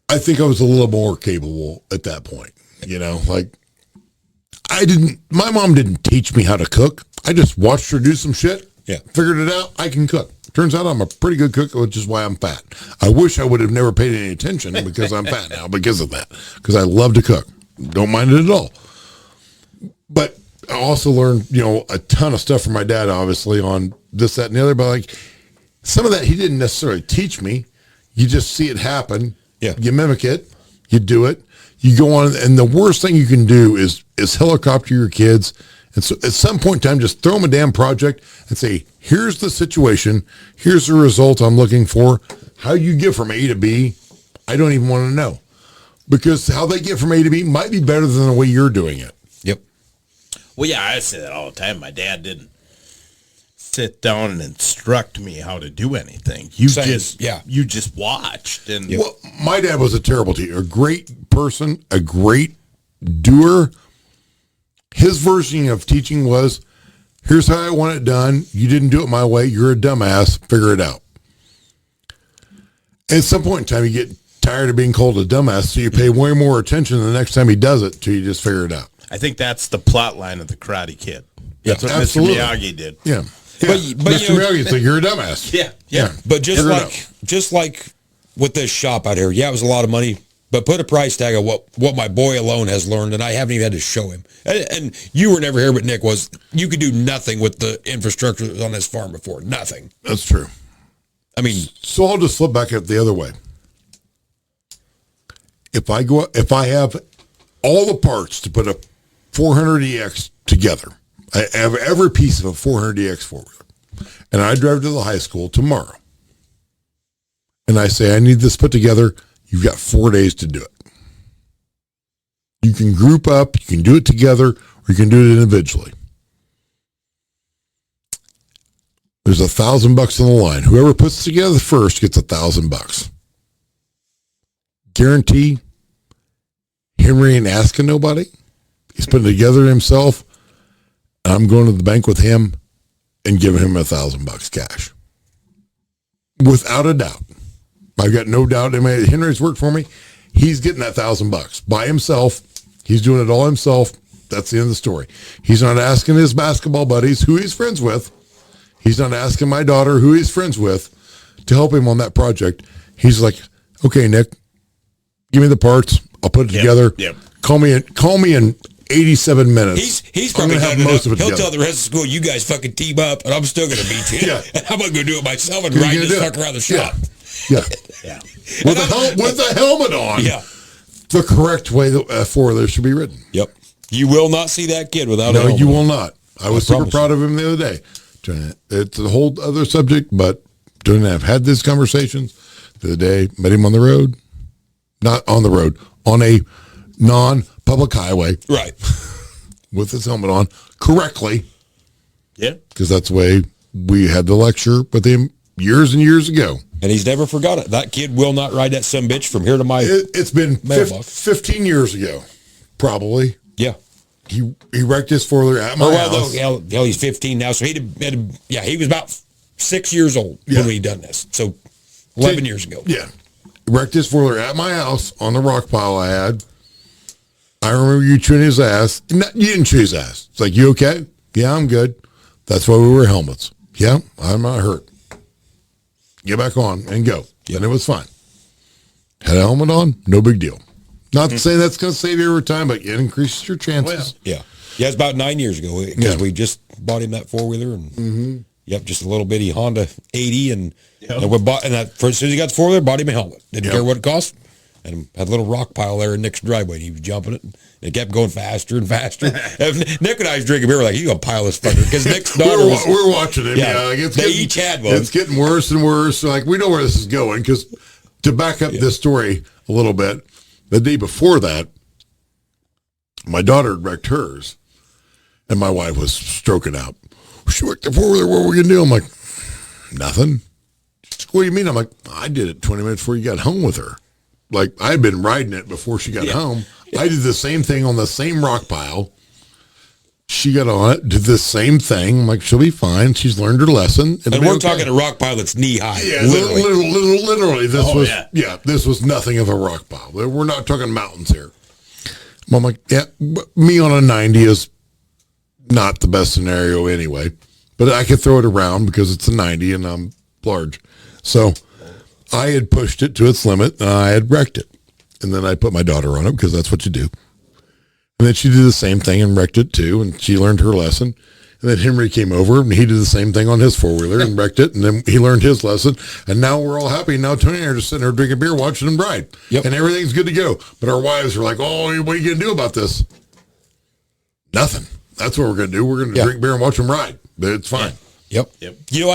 I think I was a little more capable at that point. You know, like, my mom didn't teach me how to cook. I just watched her do some shit. Yeah. Figured it out. I can cook. Turns out I'm a pretty good cook, which is why I'm fat. I wish I would have never paid any attention because I'm fat now because of that. Because I love to cook. Don't mind it at all. But I also learned, a ton of stuff from my dad, obviously, on this, that, and the other. But, like, some of that he didn't necessarily teach me. You just see it happen. Yeah. You mimic it. You do it. You go on. And the worst thing you can do is helicopter your kids. And so at some point in time, just throw them a damn project and say, here's the situation. Here's the result I'm looking for. How you get from A to B, I don't even want to know. Because how they get from A to B might be better than the way you're doing it. Yep. Well, yeah, I say that all the time. My dad didn't sit down and instruct me how to do anything. You Same, just watched. And Well, my dad was a terrible teacher, a great person, a great doer. His version of teaching was, here's how I want it done. You didn't do it my way. You're a dumbass. Figure it out. At some point in time, you get tired of being called a dumbass, so you pay way more attention the next time he does it till you just figure it out. I think that's the plot line of the Karate Kid. That's what absolutely. Mr. Miyagi did. Yeah. But Mr. Miyagi's like, you're a dumbass. Yeah. But just like with this shop out here, it was a lot of money, but put a price tag on what my boy alone has learned, and I haven't even had to show him. And you were never here, but Nick was. You could do nothing with the infrastructure that was on this farm before. Nothing. That's true. I mean, So I'll just flip back it the other way. If I have all the parts to put a 400EX together, I have every piece of a 400EX four-wheeler, and I drive to the high school tomorrow, and I say, I need this put together, you've got 4 days to do it. You can group up, you can do it together, or you can do it individually. There's $1,000 on the line. Whoever puts it together first gets $1,000. Guarantee Henry ain't asking nobody. He's putting it together himself. I'm going to the bank with him and giving him $1,000 cash. Without a doubt. I've got no doubt. I mean, Henry's worked for me. He's getting that $1,000 by himself. He's doing it all himself. That's the end of the story. He's not asking his basketball buddies who he's friends with. He's not asking my daughter who he's friends with to help him on that project. He's like, okay, Nick, give me the parts. I'll put it together. Yep. Call me in 87 minutes. He's probably have done most of it He'll together. tell the rest of school, you guys fucking team up, and I'm still going to beat you. Yeah. And I'm going to go do it myself and You're ride gonna this do it. fucker around the shop. Yeah. With the helmet on. Yeah. The correct way that four-wheeler should be ridden. Yep. You will not see that kid without a No, helmet you on. will not. I was super promise proud of him the other day. It's a whole other subject, but I've had these conversations the other day. Met him on the road. Not on the road. On a non-public highway. Right. With his helmet on correctly. Yeah. Because that's the way we had the lecture with him years and years ago. And he's never forgot it. That kid will not ride that sumbitch from here to my It's been mailbox. 15 years ago, probably. Yeah. He wrecked his four-wheeler at my house. Hell, he's 15 now, so he was about 6 years old when we done this. So 11 years ago. Yeah. Wrecked his four-wheeler at my house on the rock pile I had. I remember you chewing his ass. No, you didn't chew his ass. It's like, you okay? Yeah, I'm good. That's why we wear helmets. Yeah, I'm not hurt. Get back on and go. And it was fine. Had a helmet on, no big deal. Not to say that's going to save you every time, but it increases your chances. Yeah. Yeah, it's about 9 years ago because we just bought him that four-wheeler and just a little bitty Honda 80 and we bought, and that, as soon as he got the four-wheeler, bought him a helmet. Didn't care what it cost. And had a little rock pile there in Nick's driveway, and he was jumping it. And it kept going faster and faster. And Nick and I was drinking beer. We're like, he's going to pile this fucker. Because Nick's daughter was... We're watching him. Yeah, Like they each had one. It's getting worse and worse. So like, we know where this is going. Because to back up this story a little bit, the day before that, my daughter had wrecked hers. And my wife was stroking out. She wrecked the four-wheeler. What are we going to do? I'm like, nothing. She's like, what do you mean? I'm like, I did it 20 minutes before you got home with her. Like, I had been riding it before she got home. I did the same thing on the same rock pile. She got on it, did the same thing. I'm like, she'll be fine. She's learned her lesson. And we're talking a rock pile that's knee high. Yeah, literally. This this was nothing of a rock pile. We're not talking mountains here. I'm like, me on a 90 is not the best scenario anyway. But I could throw it around because it's a 90 and I'm large. So I had pushed it to its limit, and I had wrecked it. And then I put my daughter on it because that's what you do. And then she did the same thing and wrecked it too, and she learned her lesson. And then Henry came over, and he did the same thing on his four-wheeler and wrecked it, and then he learned his lesson. And now we're all happy. Now Tony and I are just sitting there drinking beer, watching him ride. Yep. And everything's good to go. But our wives are like, oh, what are you going to do about this? Nothing. That's what we're going to do. We're going to drink beer and watch him ride. But it's fine. Yep. You know,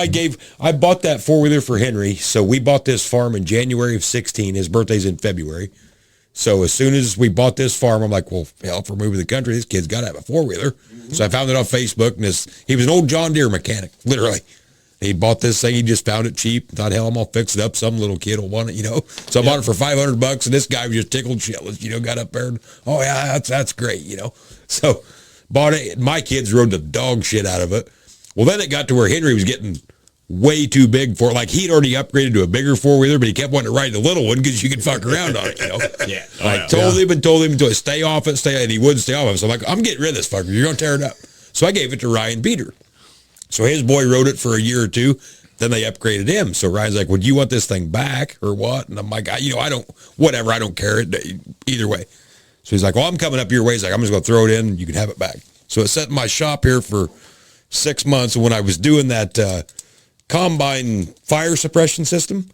I bought that four-wheeler for Henry, so we bought this farm in January of 16. His birthday's in February. So as soon as we bought this farm, I'm like, well, hell, if we're moving the country, this kid's got to have a 4-wheeler. So I found it on Facebook, and he was an old John Deere mechanic, literally. He bought this thing. He just found it cheap. Thought, hell, I'm going to fix it up. Some little kid will want it, So I bought it for $500, and this guy was just tickled shitless, got up there and, oh, yeah, that's great, So bought it. My kids rode the dog shit out of it. Well, then it got to where Henry was getting way too big for it. Like, he'd already upgraded to a bigger 4-wheeler, but he kept wanting to ride the little one because you could fuck around on it, Yeah. I told him to stay off it, and he wouldn't stay off it. So I'm like, I'm getting rid of this fucker. You're going to tear it up. So I gave it to Ryan Peter. So his boy rode it for a year or two. Then they upgraded him. So Ryan's like, well, do you want this thing back or what? And I'm like, I don't care. Either way. So he's like, well, I'm coming up your way. He's like, I'm just going to throw it in. You can have it back. So it sat in my shop here for 6 months. And when I was doing that combine fire suppression system,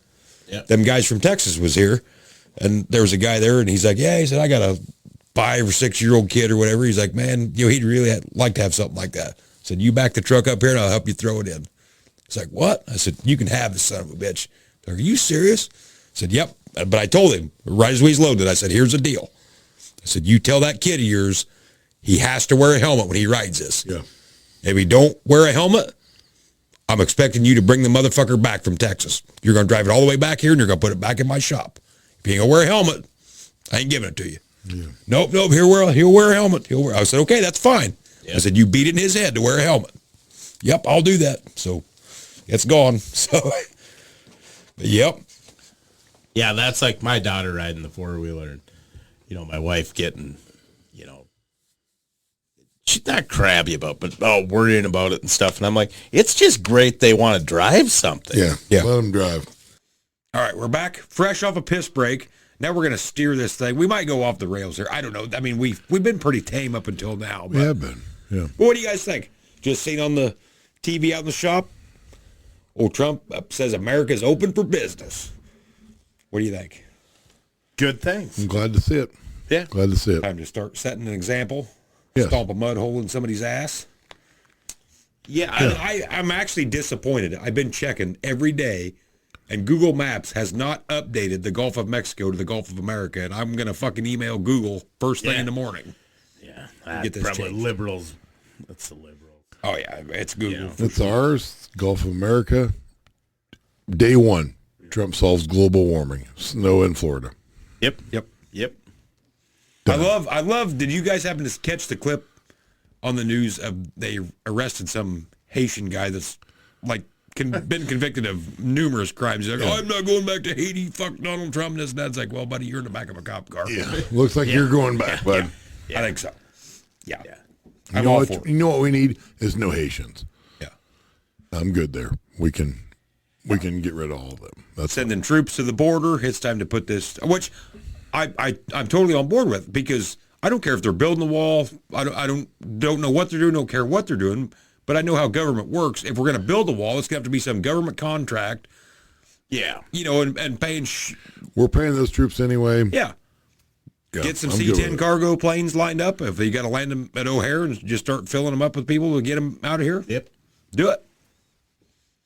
them guys from Texas was here. And there was a guy there, and he's like, yeah, he said, I got a 5 or 6 year old kid or whatever. He's like, man, he'd really like to have something like that. I said, you back the truck up here and I'll help you throw it in. He's like, what? I said, you can have this son of a bitch. Like, are you serious? I said, yep. But I told him right as he's loaded, I said, here's the deal. I said, you tell that kid of yours, he has to wear a helmet when he rides this. Yeah. If he don't wear a helmet, I'm expecting you to bring the motherfucker back from Texas. You're going to drive it all the way back here and you're going to put it back in my shop. If you ain't going to wear a helmet, I ain't giving it to you. Yeah. Nope, he'll wear a helmet. I said, okay, that's fine. Yep. I said, you beat it in his head to wear a helmet. Yep, I'll do that. So it's gone. So, yep. Yeah, that's like my daughter riding the 4-wheeler. And, my wife getting, she's not crabby about, but worrying about it and stuff. And I'm like, it's just great they want to drive something. Yeah, let them drive. All right, we're back, fresh off a piss break. Now we're going to steer this thing. We might go off the rails here. I don't know. I mean, we've been pretty tame up until now. But, we have been. Yeah. But what do you guys think? Just seen on the TV out in the shop, old Trump says America's open for business. What do you think? Good things. I'm glad to see it. Yeah. Glad to see it. Time to start setting an example. Yes. Stomp a mud hole in somebody's ass. Yeah. I'm actually disappointed. I've been checking every day, and Google Maps has not updated the Gulf of Mexico to the Gulf of America, and I'm going to fucking email Google first thing in the morning. Yeah. Get this probably changed. Liberals. That's the liberals. Oh, yeah. It's Google. It's ours, Gulf of America. Day one, Trump solves global warming. Snow in Florida. Yep. Done. I love, did you guys happen to catch the clip on the news of they arrested some Haitian guy that's like been convicted of numerous crimes. He's like, I'm not going back to Haiti. Fuck Donald Trump. And his dad's like, well, buddy, you're in the back of a cop car. Yeah. Looks like you're going back, bud. I think so. Yeah. You know what we need is no Haitians. Yeah. I'm good there. We can get rid of all of them. That's sending troops to the border. It's time to put this, which I'm totally on board with, because I don't care if they're building the wall. I don't know what they're doing. Don't care what they're doing. But I know how government works. If we're going to build a wall, it's going to have to be some government contract. Yeah. And paying. We're paying those troops anyway. Yeah. Yeah, Get some I'm good with C-10 it. cargo planes lined up. If you got to land them at O'Hare and just start filling them up with people to get them out of here. Yep. Do it.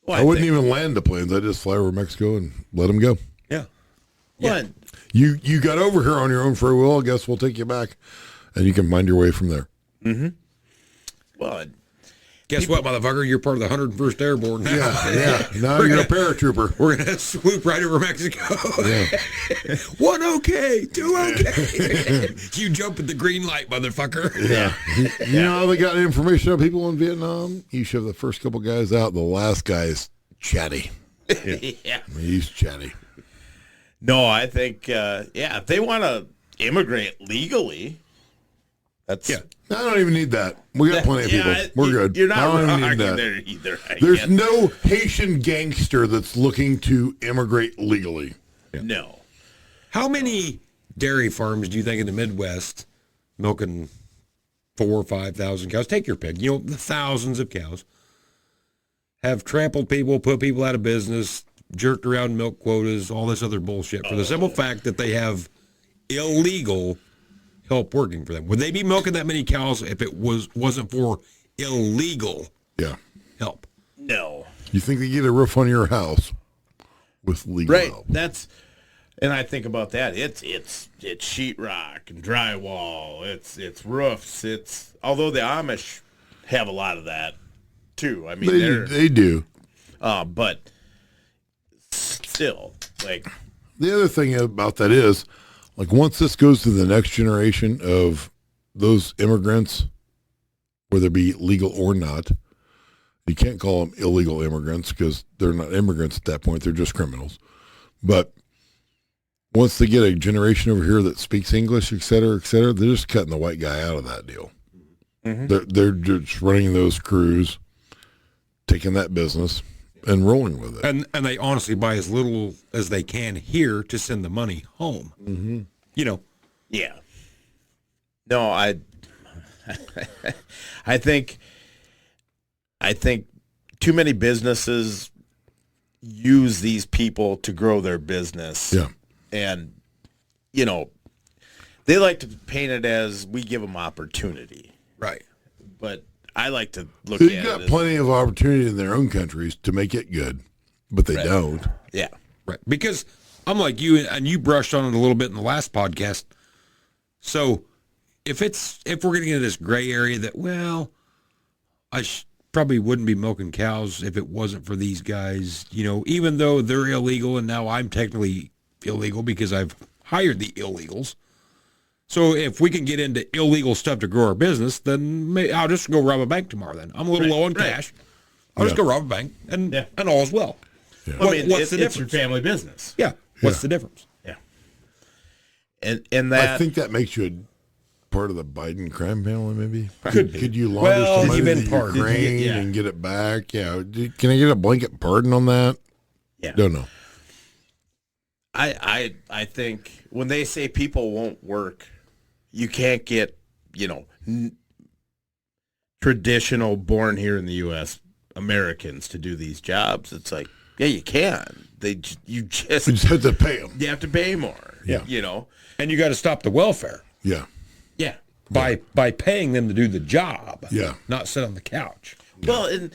Well, I wouldn't even land the planes. I just fly over Mexico and let them go. Yeah. What? You got over here on your own free will. I guess we'll take you back, and you can find your way from there. Mm-hmm. Well, Guess what, motherfucker? You're part of the 101st Airborne now. Yeah. Now you're a paratrooper. We're going to swoop right over Mexico. Yeah. 1 okay, 2 okay. You jump at the green light, motherfucker. Yeah. You know how they got information on people in Vietnam? You shove the first couple guys out. The last guy's chatty. Yeah. He's chatty. No, I think, if they want to immigrate legally, that's... Yeah. I don't even need that. We got plenty of people. We're good. You're not I don't wrong even need that. there either. There's no Haitian gangster that's looking to immigrate legally. No. How many dairy farms do you think in the Midwest milking 4,000 or 5,000 cows? Take your pick. The thousands of cows have trampled people, put people out of business, jerked around milk quotas, all this other bullshit for the simple fact that they have illegal help working for them. Would they be milking that many cows if it wasn't for illegal help? No. You think they get a roof on your house with legal Right. help? That's And I think about that. It's sheetrock and drywall. It's roofs. Although the Amish have a lot of that too. I mean, they do. But still, like The other thing about that is, like, once this goes to the next generation of those immigrants, whether it be legal or not, you can't call them illegal immigrants because they're not immigrants at that point. They're just criminals. But once they get a generation over here that speaks English, et cetera, they're just cutting the white guy out of that deal. Mm-hmm. They're just running those crews, taking that business, and rolling with it. And they honestly buy as little as they can here to send the money home. Mm-hmm. You know. Yeah. No, I think too many businesses use these people to grow their business. Yeah. And, you know, they like to paint it as we give them opportunity. Right. But I like to look at it. They've got plenty of opportunity in their own countries to make it good, but they don't. Yeah. Right. Because I'm like you, and you brushed on it a little bit in the last podcast. So if we're getting into this gray area that, well, I probably wouldn't be milking cows if it wasn't for these guys, you know, even though they're illegal and now I'm technically illegal because I've hired the illegals. So if we can get into illegal stuff to grow our business, then I'll just go rob a bank tomorrow then. I'm a little low on cash. I'll just go rob a bank and all is well. Yeah. Well, I mean, what's the difference? It's your family business. Yeah. What's the difference? Yeah. And that I think that makes you a part of the Biden crime family, maybe. Could you launder some money to pardoned? Ukraine and get it back? Yeah. Can I get a blanket pardon on that? Yeah. Don't know. I think when they say people won't work, you can't get, you know, traditional born here in the U.S. Americans to do these jobs. It's like, yeah, you can. You just have to pay them. You have to pay more. Yeah. You know, And you got to stop the welfare. Yeah. yeah. By paying them to do the job. Yeah. Not sit on the couch. Well, and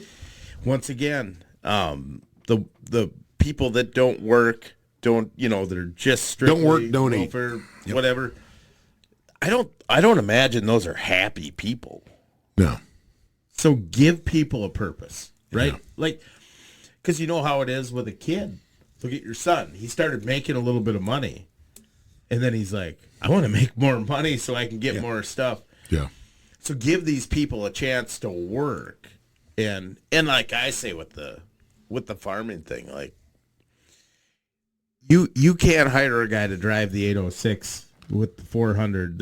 once again, the people that don't work, that are just strictly Don't work, don't eat. welfare, whatever. I don't imagine those are happy people. No. So give people a purpose, right? Yeah. Like, because you know how it is with a kid. Look at your son. He started making a little bit of money, and then he's like, I want to make more money so I can get more stuff. Yeah. So give these people a chance to work, and like I say with the farming thing, like you can't hire a guy to drive the 806 with the 400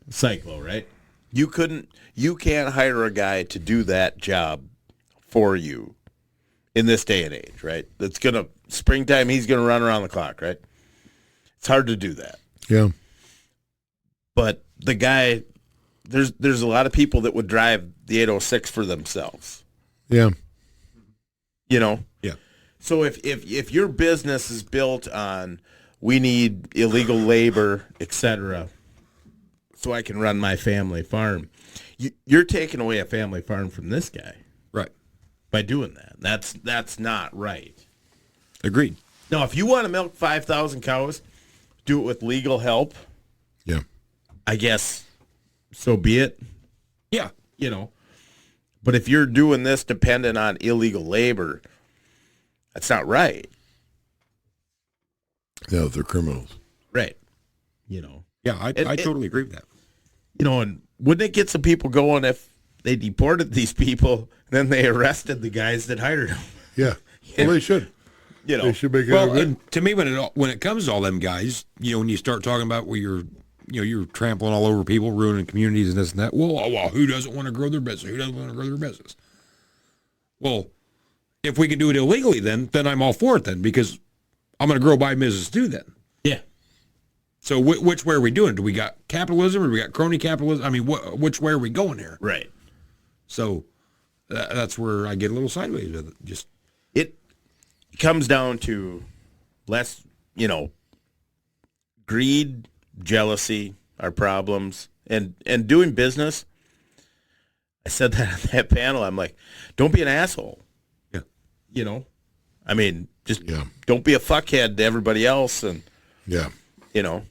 Cyclo, right? You can't hire a guy to do that job for you in this day and age, right? That's springtime, he's gonna run around the clock, right? It's hard to do that. Yeah. But the guy, there's a lot of people that would drive the 806 for themselves. Yeah. You know? Yeah. So if your business is built on we need illegal labor, etc., so I can run my family farm, you're taking away a family farm from this guy. Right. By doing that. That's not right. Agreed. Now, if you want to milk 5,000 cows, do it with legal help. Yeah. I guess so be it. Yeah. You know. But if you're doing this dependent on illegal labor, that's not right. Yeah, they're criminals. Right. You know. Yeah, I totally agree with that. You know, and wouldn't it get some people going if they deported these people, then they arrested the guys that hired them? Yeah. Well, they should. You know. They should make it Well, good. and to me, when it comes to all them guys, you know, when you start talking about where you're trampling all over people, ruining communities and this and that. Well, who doesn't want to grow their business? Who doesn't want to grow their business? Well, if we can do it illegally, then I'm all for it then, because I'm going to grow my business too then. Yeah. So which way are we doing? Do we got capitalism or we got crony capitalism? I mean, which way are we going here? Right. So that's where I get a little sideways with it. Just It comes down to less, greed, jealousy are problems, and doing business. I said that on that panel. I'm like, don't be an asshole. yeah. I mean, just don't be a fuckhead to everybody else, and Yeah. You know,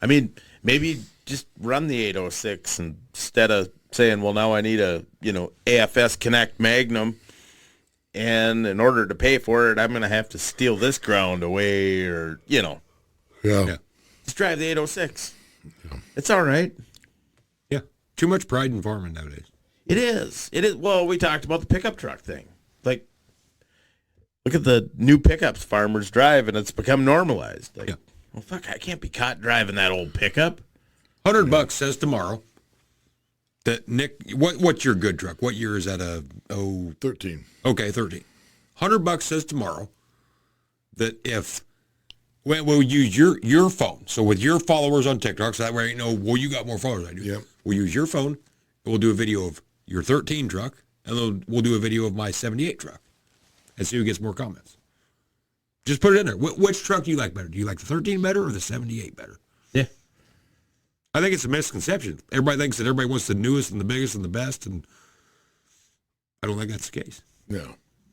I mean, maybe just run the 806 instead of saying, well, now I need a, AFS Connect Magnum. And in order to pay for it, I'm going to have to steal this ground away or, Yeah. Just drive the 806. Yeah. It's all right. Yeah. Too much pride in farming nowadays. It is. It is. Well, we talked about the pickup truck thing. Like, look at the new pickups farmers drive, and it's become normalized. Like, well, fuck, I can't be caught driving that old pickup. $100 says tomorrow that Nick, what's your good truck? What year is that? 13. Okay, 13. $100 says tomorrow that if we'll use your phone. So with your followers on TikTok, so that way well, you got more followers than I do. Yep. We'll use your phone, and we'll do a video of your 13 truck, and then we'll do a video of my 78 truck, and see who gets more comments. Just put it in there. Which truck do you like better? Do you like the 13 better or the 78 better? Yeah. I think it's a misconception. Everybody thinks that everybody wants the newest and the biggest and the best, and I don't think that's the case.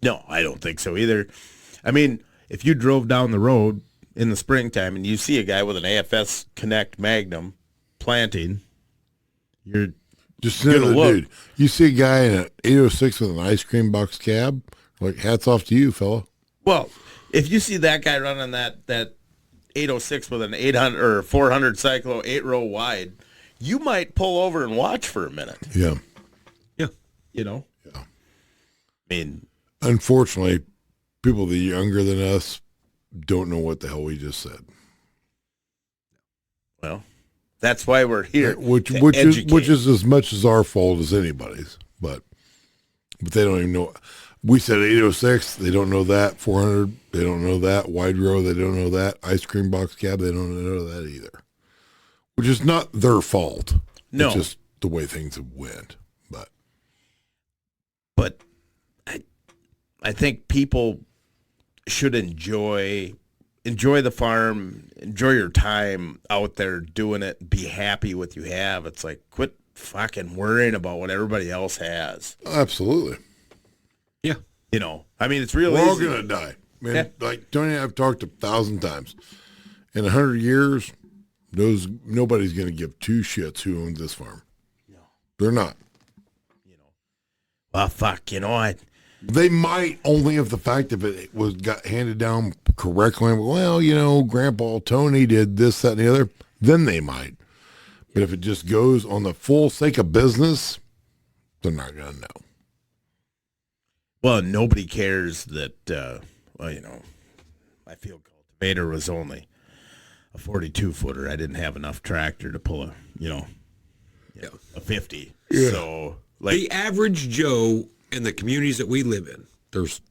No, I don't think so either. I mean, if you drove down the road in the springtime and you see a guy with an AFS Connect Magnum planting, you're just another dude. You see a guy in an 806 with an ice cream box cab, like, hats off to you, fella. Well, if you see that guy running that 806 with an 800 or 400 cyclo 8-row wide, you might pull over and watch for a minute. Yeah. Yeah. Yeah. I mean, unfortunately, people that are younger than us don't know what the hell we just said. Well, that's why we're here. Which is as much as our fault as anybody's. But they don't even know. We said 806, they don't know that. 400, they don't know that. Wide row, they don't know that. Ice cream box cab, they don't know that either. Which is not their fault. No. It's just the way things have went. But I think people should enjoy the farm, enjoy your time out there doing it, be happy with what you have. It's like, quit fucking worrying about what everybody else has. Absolutely. Yeah. I mean, it's real We're easy. all going to die. Man, like Tony and I have talked 1,000 times. In 100 years, nobody's going to give two shits who owns this farm. No. They're not. Well, fuck, They might, only if the fact of it got handed down correctly. Well, Grandpa Tony did this, that, and the other. Then they might. But if it just goes on the full sake of business, they're not going to know. Well, nobody cares that, my field cultivator was only a 42-footer. I didn't have enough tractor to pull a 50. Yeah. So, the average Joe in the communities that we live in, there's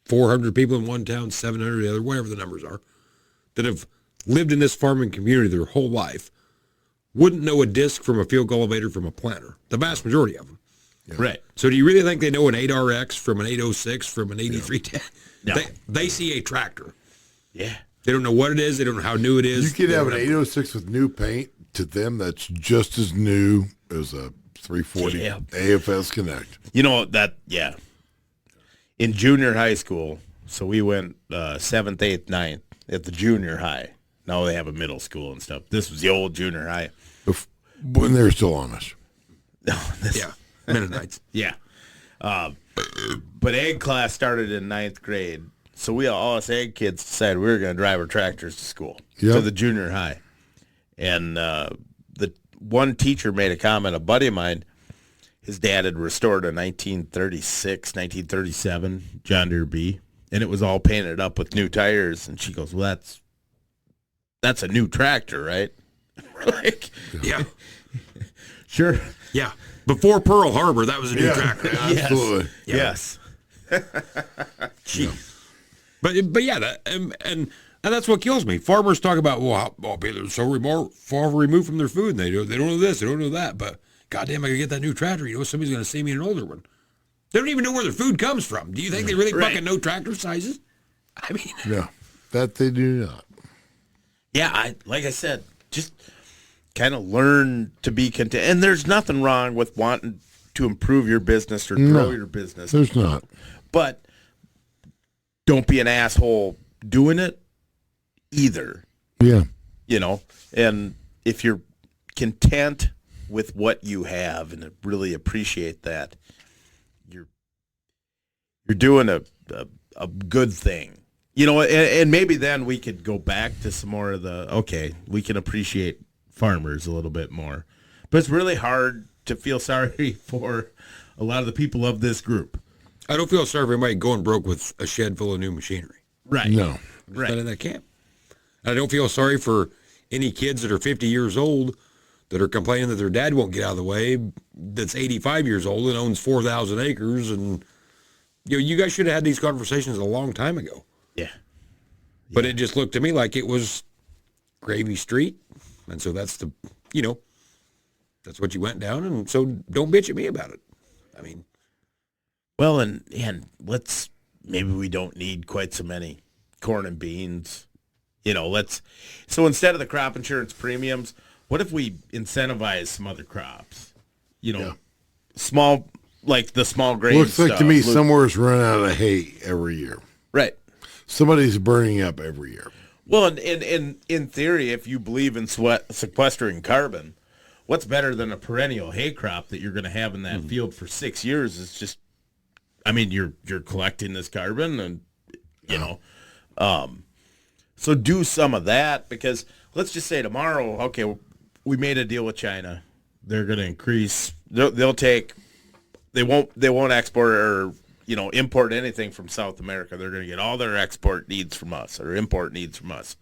400 people in one town, 700 in the other, whatever the numbers are, that have lived in this farming community their whole life, wouldn't know a disc from a field cultivator from a planter. The vast majority of them. Yeah. Right. So do you really think they know an 8RX from an 806 from an 8310? No. They see a tractor. Yeah. They don't know what it is. They don't know how new it is. You could have an 806 with new paint. To them, that's just as new as a 340 AFS Connect. In junior high school, so we went 7th, 8th, 9th at the junior high. Now they have a middle school and stuff. This was the old junior high. When they were still Amish. Yeah. Mennonites. Yeah. But ag class started in 9th grade. So all us ag kids decided we were going to drive our tractors to school, to the junior high. And the one teacher made a comment, a buddy of mine, his dad had restored a 1936, 1937 John Deere B, and it was all painted up with new tires. And she goes, well, that's a new tractor, right? We're like, yeah. Sure. Yeah. Before Pearl Harbor, that was a new tractor. Absolutely. Yes. Gee. But yeah, and that's what kills me. Farmers talk about, people are so far removed from their food, and they don't know this, they don't know that. But goddamn, I could get that new tractor. Somebody's going to see me in an older one. They don't even know where their food comes from. Do you think they really fucking know tractor sizes? I mean, no, that they do not. Yeah, like I said, just kind of learn to be content. And there's nothing wrong with wanting to improve your business or grow your business. There's not. But don't be an asshole doing it either. Yeah. you know, and if you're content with what you have and really appreciate that, you're doing a good thing, you know, and maybe then we could go back to some more of we can appreciate farmers a little bit more, but it's really hard to feel sorry for a lot of the people of this group. I don't feel sorry for anybody going broke with a shed full of new machinery. Right. No. Right. Not in that camp. I don't feel sorry for any kids that are 50 years old that are complaining that their dad won't get out of the way, that's 85 years old and owns 4,000 acres. And, you know, you guys should have had these conversations a long time ago. Yeah. But it just looked to me like it was Gravy Street. And so that's that's what you went down. And so don't bitch at me about it. I mean. Well, and maybe we don't need quite so many corn and beans. You know, so instead of the crop insurance premiums, what if we incentivize some other crops? You know, like the small grain Looks like stuff. to me somewhere's run out of hay every year. Right. Somebody's burning up every year. Well, and in theory, if you believe in sequestering carbon, what's better than a perennial hay crop that you're going to have in that field for 6 years? Is just, I mean, you're collecting this carbon, and you know, so do some of that, because let's just say tomorrow, okay, we made a deal with China. They're going to increase. They won't export or import anything from South America. They're going to get all their export needs from us or import needs from us.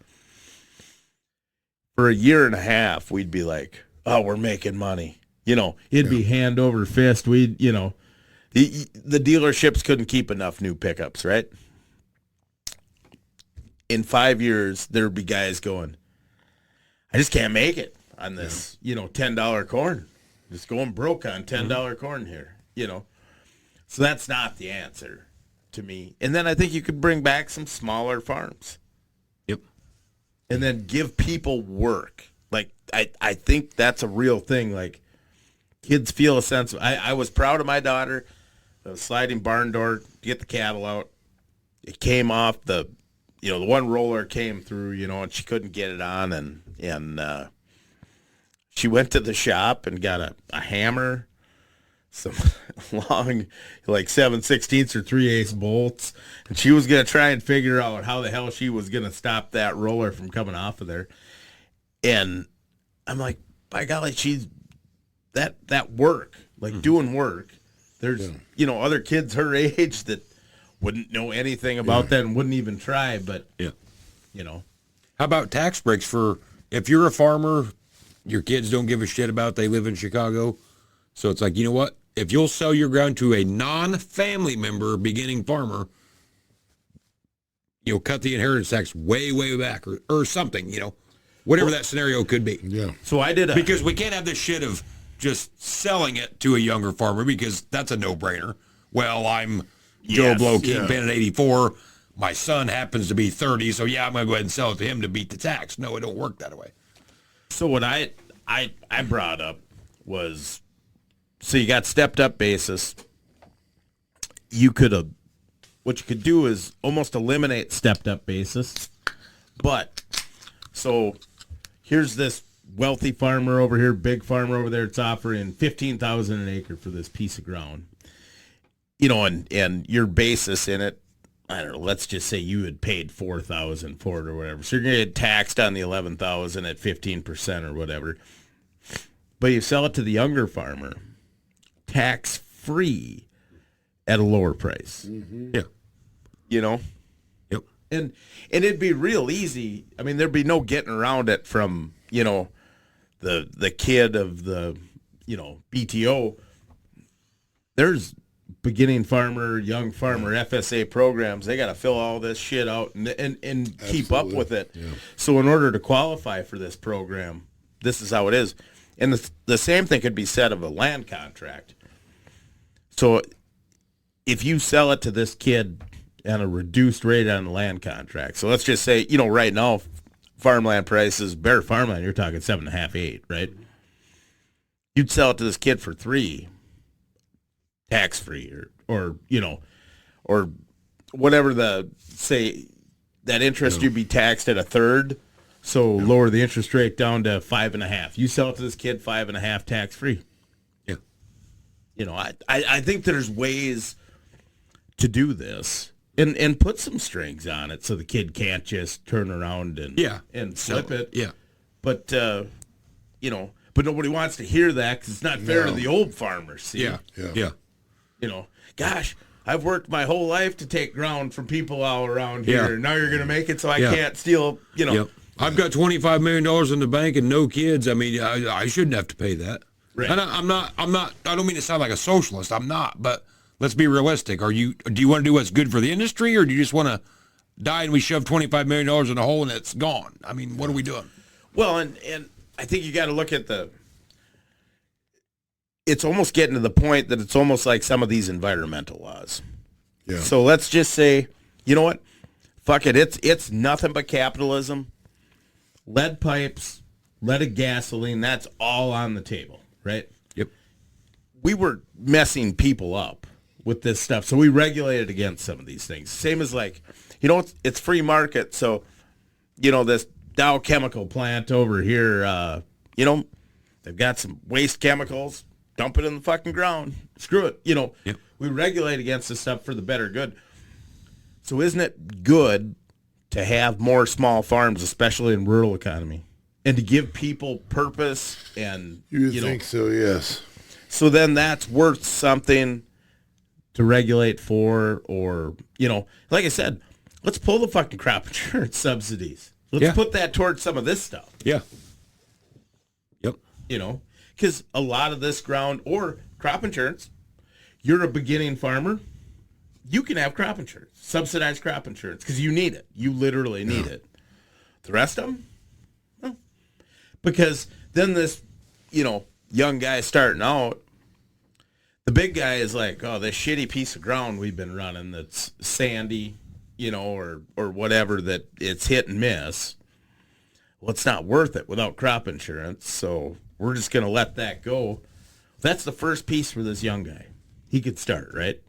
For a year and a half, we'd be like, oh, we're making money. You know, it'd be hand over fist. The dealerships couldn't keep enough new pickups, right? In 5 years, there'd be guys going, I just can't make it on this, $10 corn. Just going broke on $10 corn here, So that's not the answer to me. And then I think you could bring back some smaller farms. Yep. And then give people work. Like, I think that's a real thing. Like, kids feel a sense of, I was proud of my daughter. The sliding barn door to get the cattle out. It came off the one roller came through, and she couldn't get it on, and she went to the shop and got a hammer, some long, like 7/16 or 3/8 bolts, and she was going to try and figure out how the hell she was going to stop that roller from coming off of there. And I'm like, by golly, she's that work, like doing work. There's, other kids her age that wouldn't know anything about that and wouldn't even try, but, How about tax breaks for, if you're a farmer, your kids don't give a shit about, they live in Chicago. So it's like, you know what? If you'll sell your ground to a non-family member, beginning farmer, cut the inheritance tax way, way back or something, whatever that scenario could be. Yeah. So I did because we can't have this shit of just selling it to a younger farmer, because that's a no-brainer. Well, I'm Joe Blow, Kingpin at 84. My son happens to be 30, so I'm going to go ahead and sell it to him to beat the tax. No, it don't work that way. So what I brought up was, so you got stepped up basis. What you could do is almost eliminate stepped up basis. But, so here's this wealthy farmer over here, big farmer over there, it's offering $15,000 an acre for this piece of ground. And your basis in it, I don't know, let's just say you had paid $4,000 for it or whatever. So you're going to get taxed on the $11,000 at 15% or whatever. But you sell it to the younger farmer, tax free at a lower price. Mm-hmm. Yeah. Yep. And it'd be real easy. I mean, there'd be no getting around it from, the kid of the, BTO. There's beginning farmer, young farmer, FSA programs. They got to fill all this shit out and keep up with it. Yeah. So in order to qualify for this program, this is how it is. And the same thing could be said of a land contract. So if you sell it to this kid at a reduced rate on the land contract, so let's just say, right now, farmland prices, bare farmland, you're talking 7.5, 8, right? You'd sell it to this kid for 3, tax-free, or whatever that interest you'd be taxed at a third. So lower the interest rate down to 5.5. You sell it to this kid 5.5 tax free. Yeah. You know, I think there's ways to do this and put some strings on it so the kid can't just turn around and flip it. Yeah. But you know, but nobody wants to hear that because it's not fair to the old farmers. See? Yeah. Yeah. You know, gosh, I've worked my whole life to take ground from people all around here. Yeah. Now you're going to make it so I can't steal, you know. Yep. I've got $25 million in the bank and no kids. I mean, I shouldn't have to pay that. Right. And I'm not, I don't mean to sound like a socialist. I'm not, but let's be realistic. Do you want to do what's good for the industry, or do you just want to die and we shove $25 million in a hole and it's gone? I mean, what are we doing? Well, and I think you got to look at it's almost getting to the point that it's almost like some of these environmental laws. Yeah. So let's just say, you know what? Fuck it. It's nothing but capitalism. Lead pipes, leaded gasoline, that's all on the table, right? Yep. We were messing people up with this stuff, so we regulated against some of these things. Same as like, you know, it's free market, so, you know, this Dow chemical plant over here, you know, they've got some waste chemicals, dump it in the fucking ground, screw it, you know. Yep. We regulate against this stuff for the better good. So isn't it good to have more small farms, especially in rural economy, and to give people purpose and You would think so, yes. so then that's worth something to regulate for, or, you know, like I said, let's pull the fucking crop insurance subsidies. Let's put that towards some of this stuff. Yeah. Yep. You know, because a lot of this ground or crop insurance, you're a beginning farmer, you can have crop insurance, subsidized crop insurance, because you need it. You literally need it. The rest of them, no. Because then this, you know, young guy starting out, the big guy is like, oh, this shitty piece of ground we've been running that's sandy, you know, or whatever, that it's hit and miss. Well, it's not worth it without crop insurance, so we're just going to let that go. That's the first piece for this young guy. He could start, right?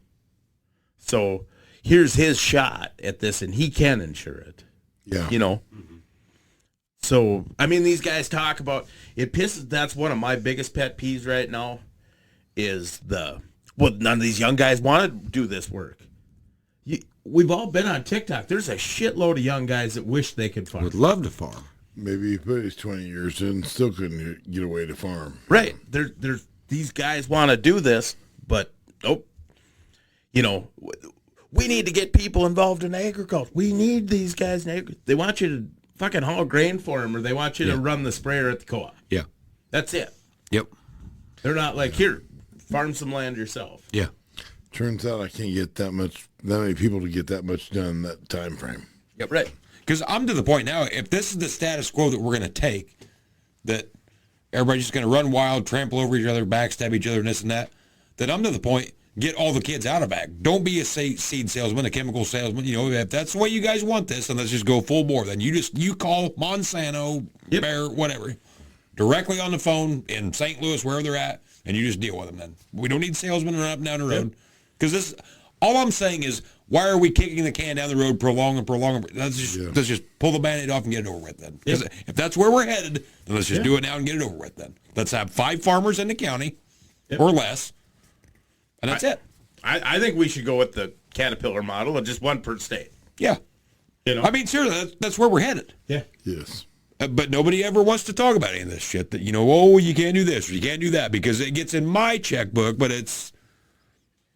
So here's his shot at this, and he can insure it. Yeah. You know? Mm-hmm. So, I mean, these guys talk about, that's one of my biggest pet peeves right now, is none of these young guys want to do this work. We've all been on TikTok. There's a shitload of young guys that wish they could farm. Would love to farm. Maybe he put his 20 years in and still couldn't get away to farm. Right. There's these guys want to do this, but nope. You know, we need to get people involved in agriculture. We need these guys in agriculture. They want you to fucking haul grain for them, or they want you to run the sprayer at the co-op. Yeah. That's it. Yep. They're not like, here, farm some land yourself. Yeah. Turns out I can't get that many people to get that much done in that time frame. Yep. Right. Because I'm to the point now, if this is the status quo that we're going to take, that everybody's just going to run wild, trample over each other, backstab each other, and this and that, then I'm to the point, get all the kids out of ag. Don't be a seed salesman, a chemical salesman. You know, if that's the way you guys want this, then let's just go full bore. Then you call Monsanto, Bayer, whatever, directly on the phone in St. Louis, wherever they're at, and you just deal with them then. We don't need salesmen running up and down the road. Because all I'm saying is, why are we kicking the can down the road, prolong? Let's just pull the Band-Aid off and get it over with then. Because if that's where we're headed, then let's just do it now and get it over with then. Let's have 5 farmers in the county or less, and that's it. I think we should go with the Caterpillar model of just one per state. Yeah. You know? I mean, seriously, that's where we're headed. Yeah. Yes. But nobody ever wants to talk about any of this shit that, you know, oh, you can't do this or you can't do that because it gets in my checkbook, but it's,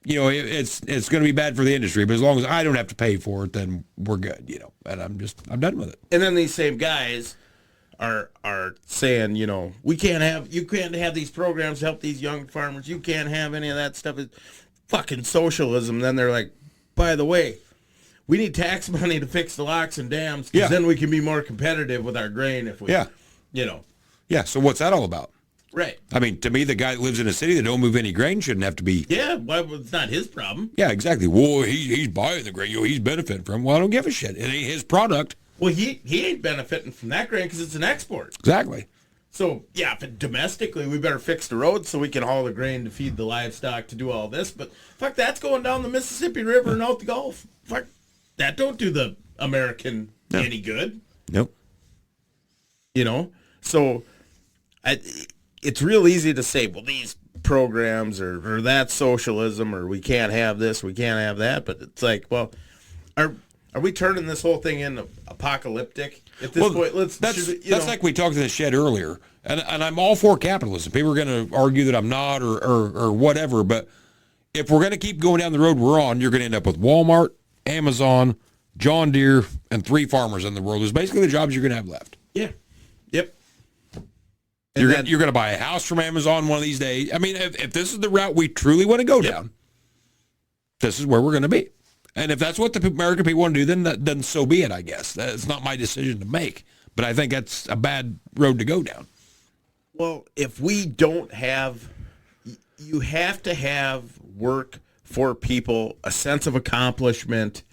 you know, it's going to be bad for the industry. But as long as I don't have to pay for it, then we're good, you know. And I'm done with it. And then these same guys are saying, you know, you can't have these programs to help these young farmers. You can't have any of that stuff. It's fucking socialism. Then they're like, by the way, we need tax money to fix the locks and dams because then we can be more competitive with our grain if we, you know. Yeah, so what's that all about? Right. I mean, to me, the guy that lives in a city that don't move any grain shouldn't have to be. Yeah, well, it's not his problem. Yeah, exactly. Well, he's buying the grain. You know, he's benefiting from it. Well, I don't give a shit. It ain't his product. Well, he ain't benefiting from that grain because it's an export. Exactly. So, yeah, if domestically, we better fix the roads so we can haul the grain to feed the livestock to do all this. But, fuck, that's going down the Mississippi River and out the Gulf. Fuck, that don't do the American any good. Nope. You know, so it's real easy to say, well, these programs or that's socialism, or we can't have this, we can't have that. But it's like, well, are we turning this whole thing into apocalyptic at this point? That's like we talked in the shed earlier, and I'm all for capitalism. People are going to argue that I'm not or whatever, but if we're going to keep going down the road we're on, you're going to end up with Walmart, Amazon, John Deere, and 3 farmers in the world. Is basically the jobs you're going to have left. Yeah. Yep. You're going to buy a house from Amazon one of these days. I mean, if this is the route we truly want to go down, this is where we're going to be. And if that's what the American people want to do, then so be it, I guess. That's not my decision to make. But I think that's a bad road to go down. Well, if we don't have, you have to have work for people, a sense of accomplishment.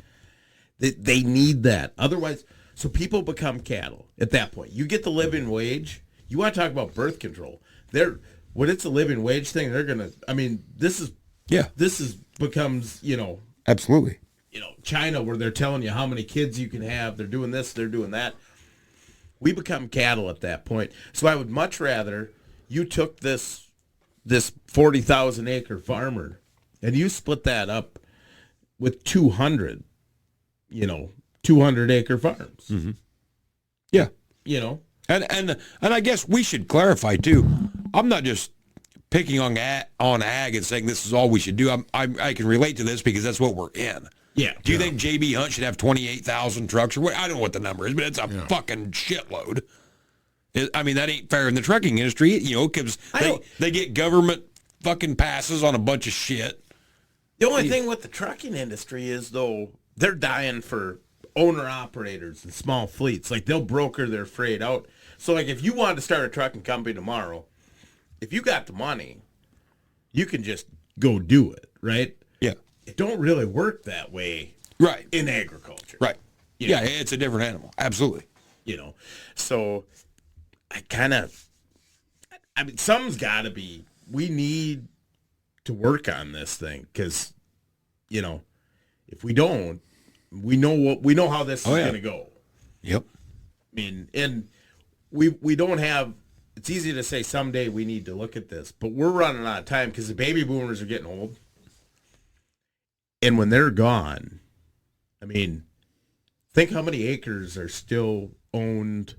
They need that. Otherwise, so people become cattle at that point. You get the living wage. You want to talk about birth control. When it's a living wage thing, they're going to, I mean, this becomes, Absolutely. China, where they're telling you how many kids you can have. They're doing this, they're doing that. We become cattle at that point. So I would much rather you took this 40,000 acre farmer and you split that up with 200 acre farms. Mm-hmm. Yeah. And I guess we should clarify too. I'm not just picking on ag and saying this is all we should do. I can relate to this because that's what we're in. Yeah. Do you think JB Hunt should have 28,000 trucks or what? I don't know what the number is, but it's a fucking shitload. I mean, that ain't fair in the trucking industry, because they get government fucking passes on a bunch of shit. The only thing with the trucking industry is, though, they're dying for owner-operators and small fleets. Like, they'll broker their freight out. So, like, if you wanted to start a trucking company tomorrow, if you got the money, you can just go do it, right? Yeah. It don't really work that way, right? In agriculture, right? Yeah, it's a different animal, absolutely. So I mean, something's got to be. We need to work on this thing because, if we don't, we know how this is going to go. Yep. I mean, and we don't have. It's easy to say someday we need to look at this, but we're running out of time because the baby boomers are getting old. And when they're gone, I mean, think how many acres are still owned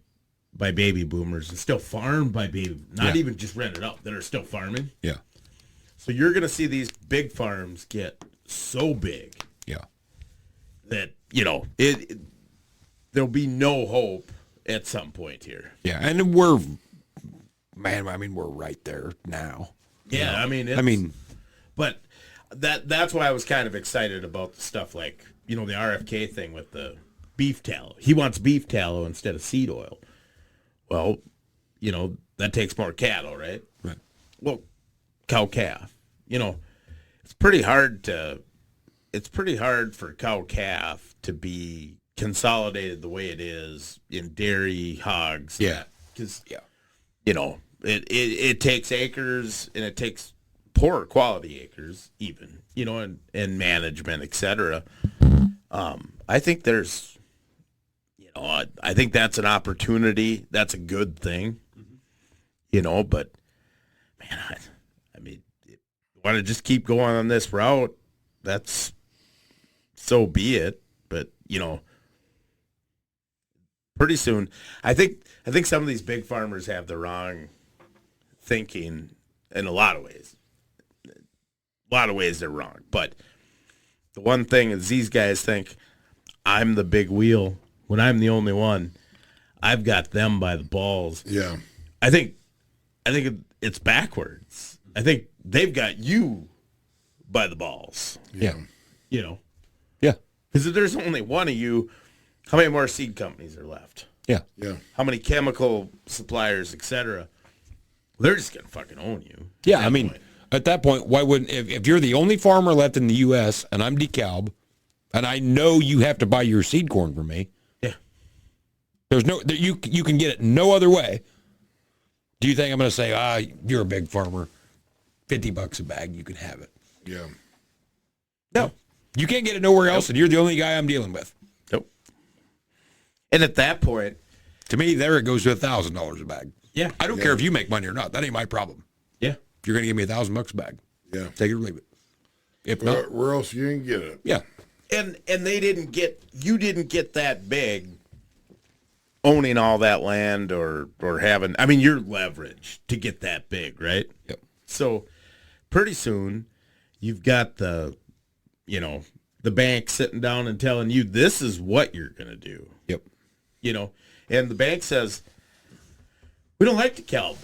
by baby boomers and still farmed by not even just rented out, that are still farming. Yeah. So you're going to see these big farms get so big. Yeah. That, there'll be no hope at some point here. Yeah, and we're right there now. Yeah, but that's why I was kind of excited about the stuff like, the RFK thing with the beef tallow. He wants beef tallow instead of seed oil. Well, that takes more cattle, right? Right. Well, cow-calf. It's pretty hard for cow-calf to be consolidated the way it is in dairy, hogs. Yeah. Because, it takes acres, and it takes poor quality acres even, and management, etc. I think there's, I think that's an opportunity. That's a good thing, but man, I mean, if you want to just keep going on this route, that's so be it. But, pretty soon, I think some of these big farmers have the wrong thinking in a lot of ways. A lot of ways they're wrong. But the one thing is these guys think I'm the big wheel when I'm the only one. I've got them by the balls. Yeah. I think it's backwards. I think they've got you by the balls. Yeah. Yeah. Because if there's only one of you, how many more seed companies are left? Yeah. Yeah. How many chemical suppliers, etc.? They're just going to fucking own you. Yeah, I mean, at that point, why wouldn't, if you're the only farmer left in the U.S. and I'm DeKalb, and I know you have to buy your seed corn from me. Yeah. There's no, you can get it no other way. Do you think I'm going to say, you're a big farmer, $50 a bag, you can have it? Yeah. No. You can't get it nowhere else, and you're the only guy I'm dealing with. Nope. And at that point, To me, there it goes to $1,000 a bag. Yeah. I don't care if you make money or not. That ain't my problem. Yeah. If you're going to give me $1,000 a bag, Yeah. take it or leave it. If not, Where else you can get it? yeah. And you didn't get that big owning all that land or having, I mean, you're leveraged to get that big, right? Yep. So pretty soon you've got the bank sitting down and telling you this is what you're going to do, Yep. and the bank says, we don't like DeKalb.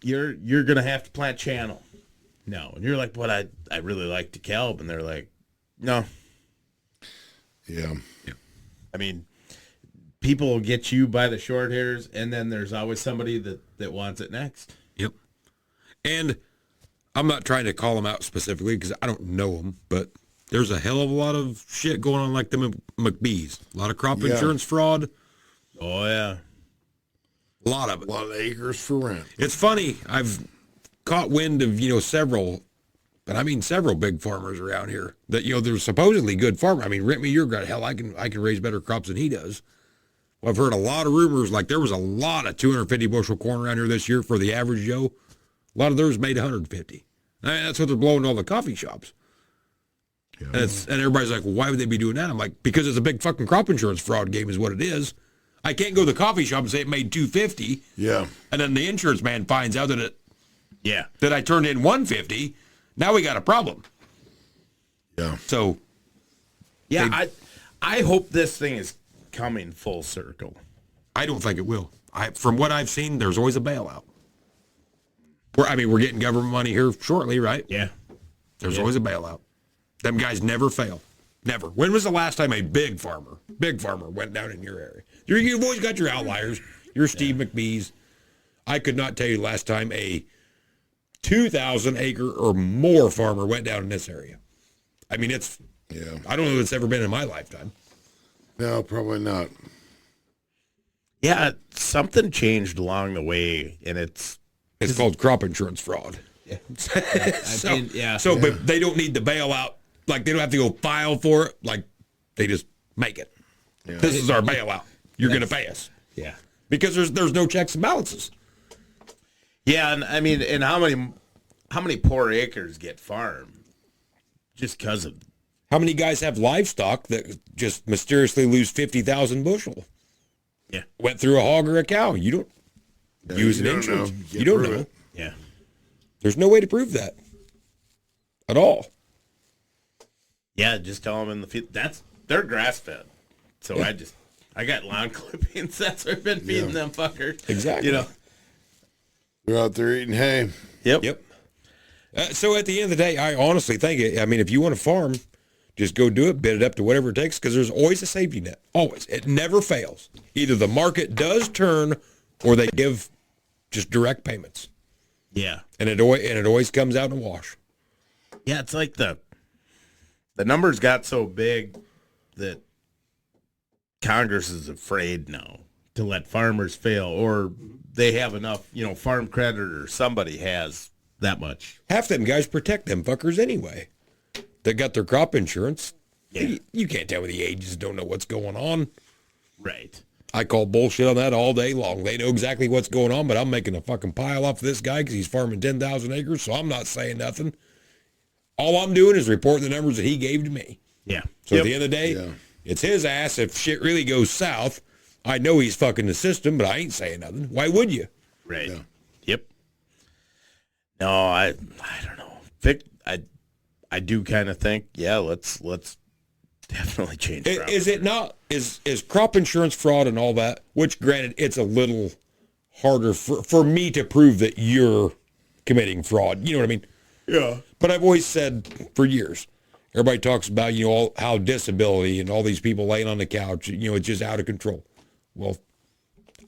You're going to have to plant channel. No. And you're like, but I really like DeKalb. And they're like, no. Yeah. I mean, people will get you by the short hairs, and then there's always somebody that wants it next. Yep. And I'm not trying to call them out specifically because I don't know them, but there's a hell of a lot of shit going on like the McBees. A lot of crop insurance fraud. Oh, yeah. A lot of it. A lot of acres for rent. It's funny. I've caught wind of, several, and I mean several big farmers around here that, they're supposedly good farmers. I mean, rent me your gut. Hell, I can raise better crops than he does. Well, I've heard a lot of rumors, like there was a lot of 250 bushel corn around here this year for the average Joe. A lot of theirs made 150. I mean, that's what they're blowing to all the coffee shops. Yeah. And everybody's like, well, why would they be doing that? I'm like, because it's a big fucking crop insurance fraud game is what it is. I can't go to the coffee shop and say it made 250. Yeah. And then the insurance man finds out that that I turned in 150. Now we got a problem. Yeah. So. Yeah, I hope this thing is coming full circle. I don't think it will. From what I've seen, there's always a bailout. We're getting government money here shortly, right? Yeah. There's always a bailout. Them guys never fail. Never. When was the last time a big farmer went down in your area? You've always got your outliers. Your Steve McBees. I could not tell you the last time a 2,000 acre or more farmer went down in this area. I mean, I don't know if it's ever been in my lifetime. No, probably not. Yeah, something changed along the way, and it's called crop insurance fraud. Yeah. But they don't need the bailout. Like, they don't have to go file for it. Like, they just make it. Yeah. This is our bailout. You're going to pay us. Yeah. Because there's no checks and balances. Yeah, and I mean, and how many poor acres get farmed just because of... How many guys have livestock that just mysteriously lose 50,000 bushel? Yeah. Went through a hog or a cow. You don't use an insurance. You don't know. It. Yeah. There's no way to prove that at all. Yeah, just tell them in the field. They're grass fed. So yeah. I got lawn clippings. That's what I've been feeding them fuckers. Exactly. They're out there eating hay. Yep. So at the end of the day, I honestly think if you want to farm, just go do it, bid it up to whatever it takes, because there's always a safety net. Always. It never fails. Either the market does turn or they give just direct payments. Yeah. And it always comes out in a wash. Yeah, it's like the numbers got so big that Congress is afraid now to let farmers fail, or they have enough, farm credit, or somebody has that much. Half them guys protect them fuckers anyway. They got their crop insurance. Yeah. You can't tell me the agents don't know what's going on. Right. I call bullshit on that all day long. They know exactly what's going on, but I'm making a fucking pile off of this guy because he's farming 10,000 acres, so I'm not saying nothing. All I'm doing is reporting the numbers that he gave to me. Yeah. So at the end of the day, it's his ass. If shit really goes south, I know he's fucking the system, but I ain't saying nothing. Why would you? Right. Yeah. Yep. No, I don't know. Vic, I do kind of think, let's definitely change. Is it not? Is crop insurance fraud and all that? Which, granted, it's a little harder for me to prove that you're committing fraud. You know what I mean? Yeah. But I've always said for years, everybody talks about how disability and all these people laying on the couch, it's just out of control. Well,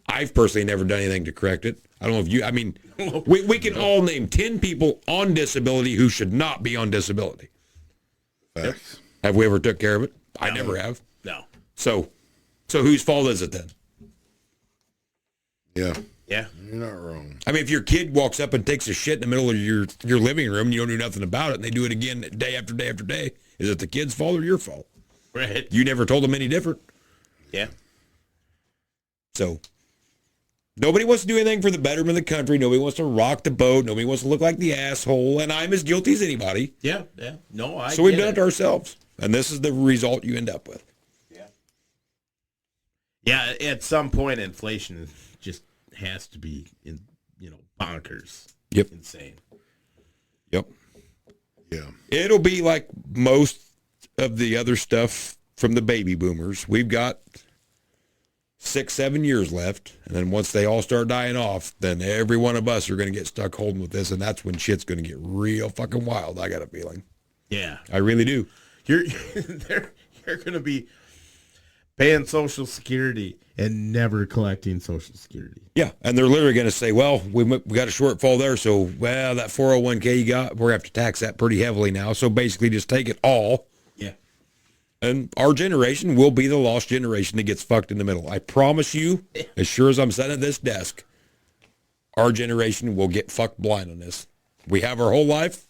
I've personally never done anything to correct it. I don't know if you. I mean, we can all name 10 people on disability who should not be on disability. Facts. Have we ever took care of it? No. I never have. No. So whose fault is it then? Yeah. Yeah. You're not wrong. I mean, if your kid walks up and takes a shit in the middle of your living room and you don't do nothing about it, and they do it again day after day after day, is it the kid's fault or your fault? Right. You never told them any different. Yeah. So nobody wants to do anything for the betterment of the country. Nobody wants to rock the boat. Nobody wants to look like the asshole. And I'm as guilty as anybody. Yeah. No, So we've done it to ourselves. And this is the result you end up with. Yeah, at some point, inflation just has to be, bonkers. Yep. Insane. Yep. Yeah. It'll be like most of the other stuff from the baby boomers. We've got 6-7 years left. And then once they all start dying off, then every one of us are going to get stuck holding with this. And that's when shit's going to get real fucking wild. I got a feeling. Yeah. I really do. You're going to be paying Social Security and never collecting Social Security. Yeah, and they're literally going to say, well, we got a shortfall there, so, well, that 401k you got, we're going to have to tax that pretty heavily now. So basically just take it all. Yeah. And our generation will be the lost generation that gets fucked in the middle. I promise you, as sure as I'm sitting at this desk, our generation will get fucked blind on this. We have our whole life.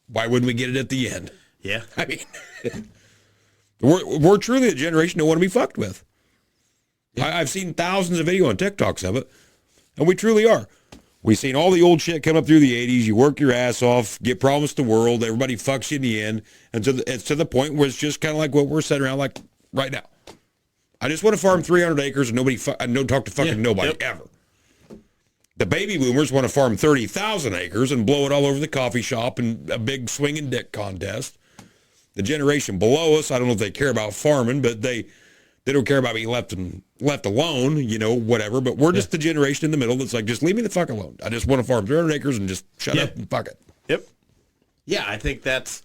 Why wouldn't we get it at the end? Yeah. I mean, we're truly a generation that want to be fucked with. Yeah. I've seen thousands of video on TikToks of it, and we truly are. We've seen all the old shit come up through the 80s. You work your ass off, get promised the world, everybody fucks you in the end, and it's to the point where it's just kind of like what we're sitting around like right now. I just want to farm 300 acres and don't talk to fucking nobody ever. The baby boomers want to farm 30,000 acres and blow it all over the coffee shop and a big swinging dick contest. The generation below us, I don't know if they care about farming, but they don't care about being left alone, whatever. But we're just the generation in the middle that's like, just leave me the fuck alone. I just want to farm 300 acres and just shut up and fuck it. Yep. Yeah, I think that's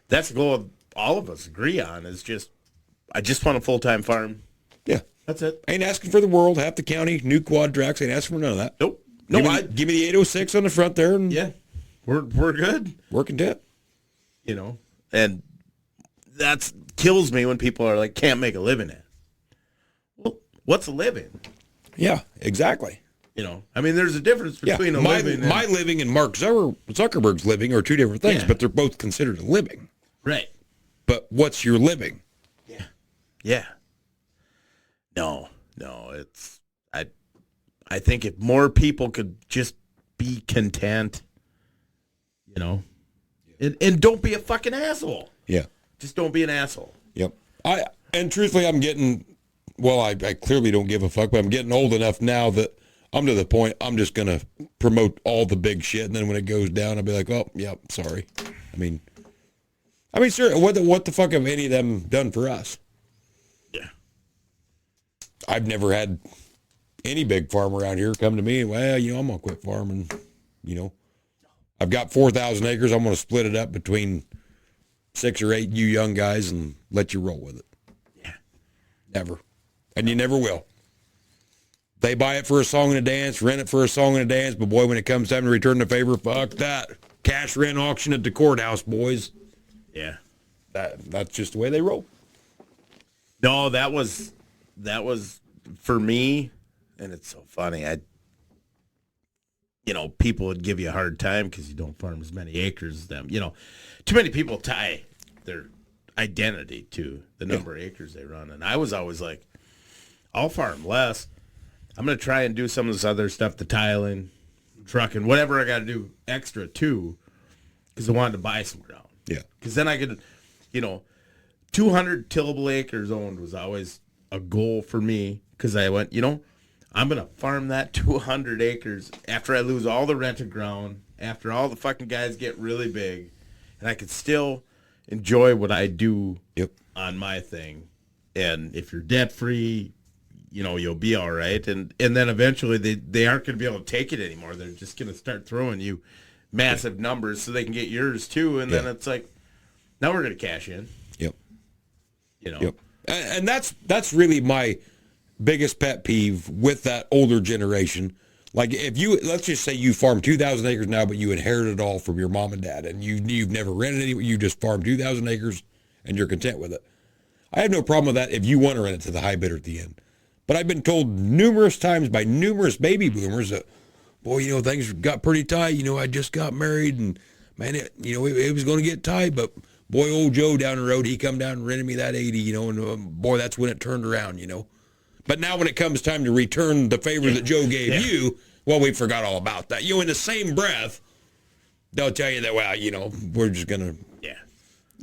the goal all of us agree on is I just want a full-time farm. Yeah. That's it. Ain't asking for the world, half the county, new quad tracks, ain't asking for none of that. Nope. Give me the 806 on the front there. And we're good. We're content. And that kills me when people are like, can't make a living at it. Well, what's a living? Yeah, exactly. I mean, there's a difference between a living and... My living and Mark Zuckerberg's living are two different things, but they're both considered a living. Right. But what's your living? Yeah. Yeah. No, it's... I think if more people could just be content, and don't be a fucking asshole. Yeah. Just don't be an asshole. Yep. And truthfully, I'm getting, I clearly don't give a fuck, but I'm getting old enough now that I'm to the point I'm just going to promote all the big shit. And then when it goes down, I'll be like, oh, yeah, sorry. I mean, sir, what the fuck have any of them done for us? Yeah. I've never had any big farm around here come to me, well, I'm going to quit farming, I've got 4,000 acres. I'm going to split it up between 6 or 8 you young guys and let you roll with it. Yeah. Never. And you never will. They buy it for a song and a dance, rent it for a song and a dance, but boy, when it comes time to return the favor, fuck that. Cash rent auction at the courthouse, boys. Yeah. That's just the way they roll. No, that was for me, and it's so funny. People would give you a hard time because you don't farm as many acres as them. Too many people tie their identity to the number of acres they run. And I was always like, I'll farm less. I'm going to try and do some of this other stuff, the tiling, trucking, whatever I got to do extra too, because I wanted to buy some ground. Yeah. Because then I could, 200 tillable acres owned was always a goal for me because I went, I'm going to farm that 200 acres after I lose all the rented ground, after all the fucking guys get really big, and I could still enjoy what I do on my thing. And if you're debt-free, you'll be all right. And then eventually they aren't going to be able to take it anymore. They're just going to start throwing you massive numbers so they can get yours too. And then it's like, now we're going to cash in. Yep. Yep. And that's really my biggest pet peeve with that older generation. Like let's just say you farm 2,000 acres now, but you inherited it all from your mom and dad, and you've never rented any. You just farm 2,000 acres, and you're content with it. I have no problem with that if you want to rent it to the high bidder at the end. But I've been told numerous times by numerous baby boomers that, boy, things got pretty tight. I just got married, and man, it was going to get tight. But boy, old Joe down the road, he come down and rented me that 80. And boy, that's when it turned around. But now when it comes time to return the favor that Joe gave you, well, we forgot all about that. In the same breath, they'll tell you that, well, we're just going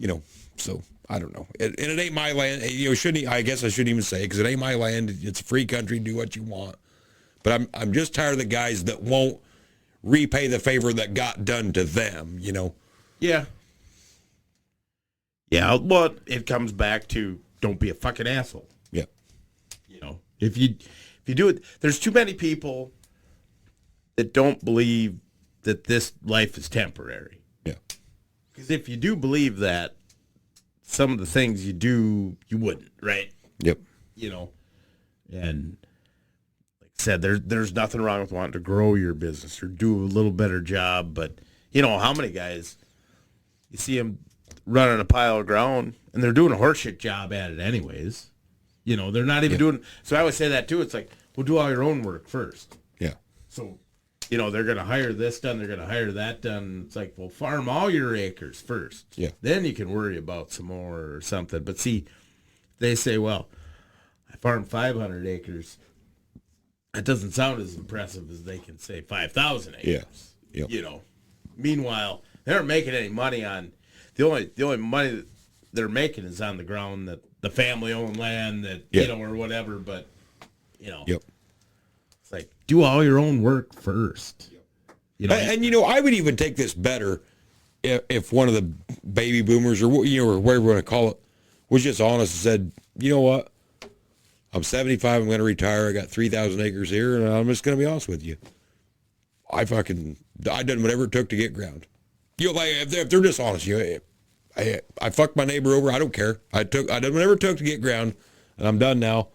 to, so I don't know. And it ain't my land. I guess I shouldn't even say it because it ain't my land. It's a free country. Do what you want. But I'm just tired of the guys that won't repay the favor that got done to them, Yeah. Yeah, well, it comes back to don't be a fucking asshole. Yeah. If you do it, there's too many people that don't believe that this life is temporary. Yeah. Because if you do believe that, some of the things you do, you wouldn't, right? Yep. And like I said, there's nothing wrong with wanting to grow your business or do a little better job, but how many guys you see them running a pile of ground and they're doing a horseshit job at it anyways. They're not even doing. So I always say that too. It's like, well, do all your own work first. Yeah. So, they're going to hire this done. They're going to hire that done. It's like, well, farm all your acres first. Yeah. Then you can worry about some more or something. But see, they say, well, I farmed 500 acres. That doesn't sound as impressive as they can say 5,000 acres. Yeah. Yep. Meanwhile, they aren't making any money on the only money that they're making is on the ground that the family owned land that or whatever. But Yep. it's like do all your own work first. And I would even take this better if one of the baby boomers or or whatever you want to call it was just honest and said, you know what, I'm 75, I'm going to retire. I got 3,000 acres here, and I'm just going to be honest with you. I done whatever it took to get ground. Like if they're just honest, I fucked my neighbor over. I don't care. I done whatever it took to get ground, and I'm done now.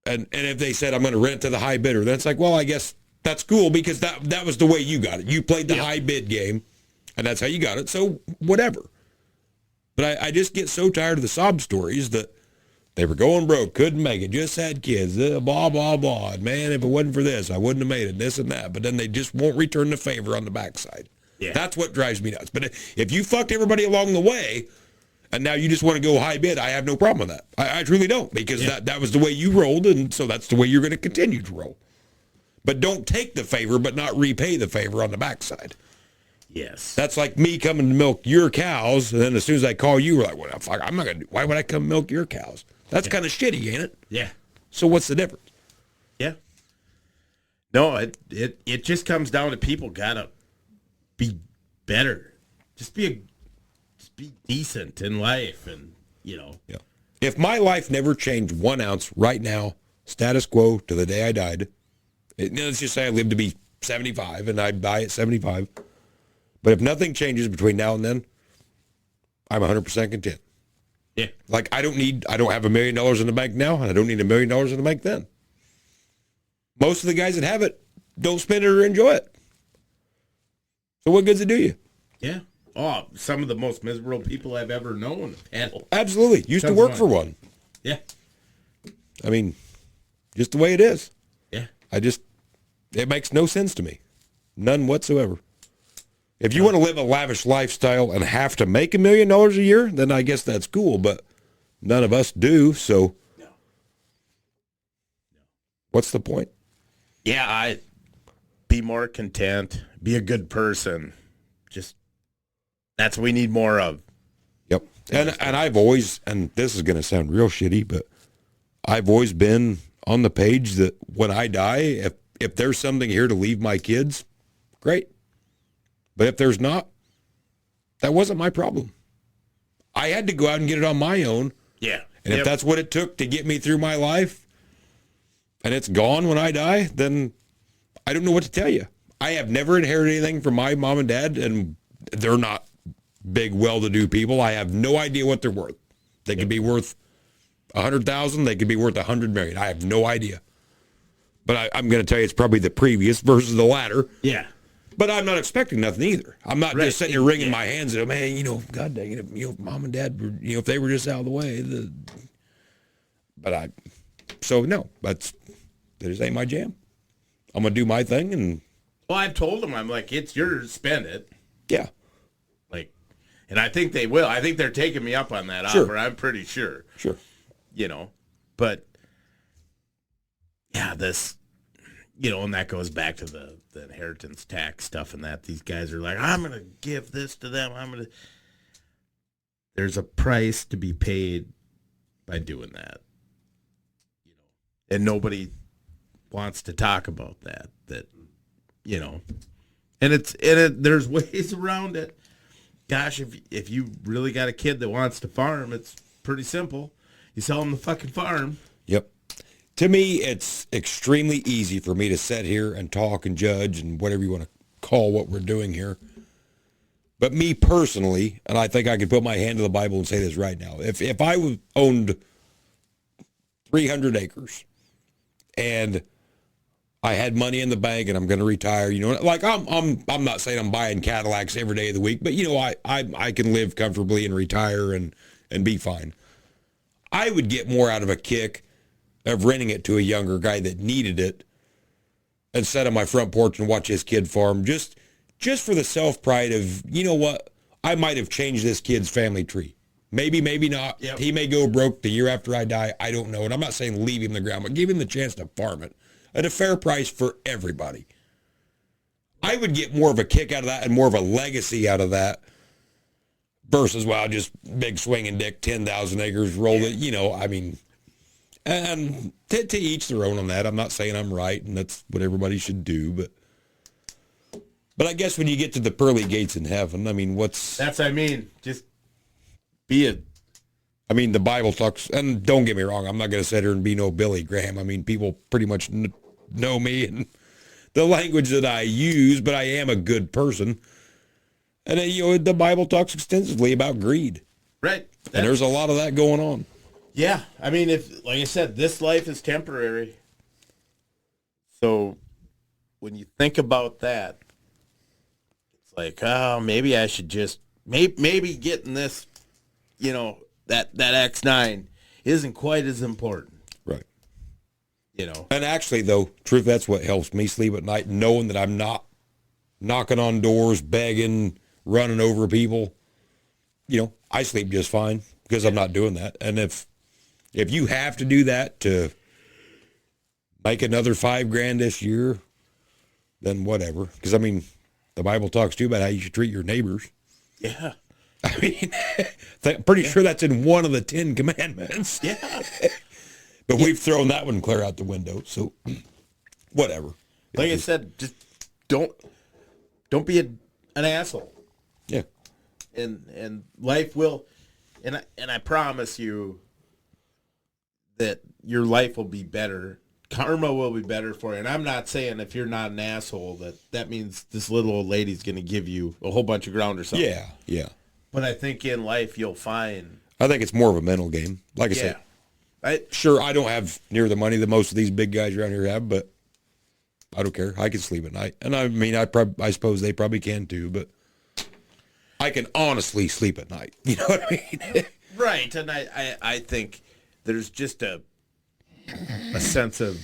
And if they said I'm going to rent to the high bidder, then it's like, well, I guess that's cool because that was the way you got it. You played the high bid game, and that's how you got it. So whatever. But I just get so tired of the sob stories that they were going broke, couldn't make it, just had kids, blah, blah, blah. And man, if it wasn't for this, I wouldn't have made it, this and that. But then they just won't return the favor on the backside. Yeah. That's what drives me nuts. But if you fucked everybody along the way, and now you just want to go high bid, I have no problem with that. I truly don't, because that was the way you rolled, and so that's the way you're going to continue to roll. But don't take the favor, but not repay the favor on the backside. Yes. That's like me coming to milk your cows, and then as soon as I call you, we're like, well, fuck, I'm not going to. Why would I come milk your cows? That's kind of shitty, ain't it? Yeah. So what's the difference? Yeah. No, it just comes down to people gotta be better. Just be decent in life, and Yeah. If my life never changed 1 ounce right now, status quo to the day I died, let's just say I live to be 75 and I die at 75. But if nothing changes between now and then, I'm 100% content. Yeah. Like I don't have $1 million in the bank now, and I don't need $1 million in the bank then. Most of the guys that have it don't spend it or enjoy it. So what good's it do you? Yeah. Oh, some of the most miserable people I've ever known. Absolutely. Used to work for one. Yeah. I mean, just the way it is. Yeah. It makes no sense to me. None whatsoever. If you want to live a lavish lifestyle and have to make $1 million a year, then I guess that's cool, but none of us do, so what's the point? Yeah, be more content, be a good person. Just that's what we need more of. Yep. And I've always, and this is going to sound real shitty, but I've always been on the page that when I die, if there's something here to leave my kids, great. But if there's not, that wasn't my problem. I had to go out and get it on my own. Yeah. And if that's what it took to get me through my life, and it's gone when I die, then I don't know what to tell you. I have never inherited anything from my mom and dad, and they're not big, well-to-do people. I have no idea what they're worth. They could be worth $100,000. They could be worth $100 million. I have no idea. But I'm going to tell you it's probably the previous versus the latter. Yeah. But I'm not expecting nothing either. I'm not just sitting here wringing my hands and, man, God dang it, mom and dad were, if they were just out of the way. No, that just ain't my jam. I'm going to do my thing. And well, I've told them, I'm like, it's yours, spend it. Yeah. And I think they will. I think they're taking me up on that offer. I'm pretty sure. Sure. But yeah, this, and that goes back to the inheritance tax stuff and that these guys are like, I'm going to give this to them. There's a price to be paid by doing that, and nobody wants to talk about that, and there's ways around it. Gosh, if you really got a kid that wants to farm, it's pretty simple. You sell them the fucking farm. Yep. To me, it's extremely easy for me to sit here and talk and judge and whatever you want to call what we're doing here. But me personally, and I think I could put my hand to the Bible and say this right now, if I owned 300 acres and I had money in the bank and I'm going to retire, like I'm not saying I'm buying Cadillacs every day of the week, but I can live comfortably and retire and be fine. I would get more out of a kick of renting it to a younger guy that needed it and sit on my front porch and watch his kid farm just for the self-pride of, what, I might have changed this kid's family tree. Maybe, maybe not. Yep. He may go broke the year after I die. I don't know. And I'm not saying leave him the ground, but give him the chance to farm it at a fair price for everybody. I would get more of a kick out of that and more of a legacy out of that versus, just big swinging dick, 10,000 acres, roll it, and to each their own on that. I'm not saying I'm right and that's what everybody should do, but I guess when you get to the pearly gates in heaven, just be it. The Bible talks, and don't get me wrong, I'm not going to sit here and be no Billy Graham. People pretty much know me and the language that I use, but I am a good person. And the Bible talks extensively about greed. Right. And there's a lot of that going on. Yeah. If, like I said, this life is temporary. So when you think about that, it's like, oh, maybe I should just, maybe getting this, that X9 isn't quite as important. Right. And actually, though, truth, that's what helps me sleep at night, knowing that I'm not knocking on doors, begging, running over people. I sleep just fine because I'm not doing that. And if you have to do that to make another $5,000 this year, then whatever. Because, the Bible talks too about how you should treat your neighbors. Yeah. Pretty sure that's in one of the 10 commandments. Yeah. But we've thrown that one clear out the window, so whatever. Like I said, just don't be an asshole. Yeah. And life will, and I promise you that your life will be better. Karma will be better for you. And I'm not saying if you're not an asshole that means this little old lady's going to give you a whole bunch of ground or something. Yeah, yeah. But I think in life you'll find. I think it's more of a mental game. Like I said, sure, I don't have near the money that most of these big guys around here have, but I don't care. I can sleep at night. And I suppose they probably can too, but I can honestly sleep at night. You know what I mean? Right. And I think there's just a sense of,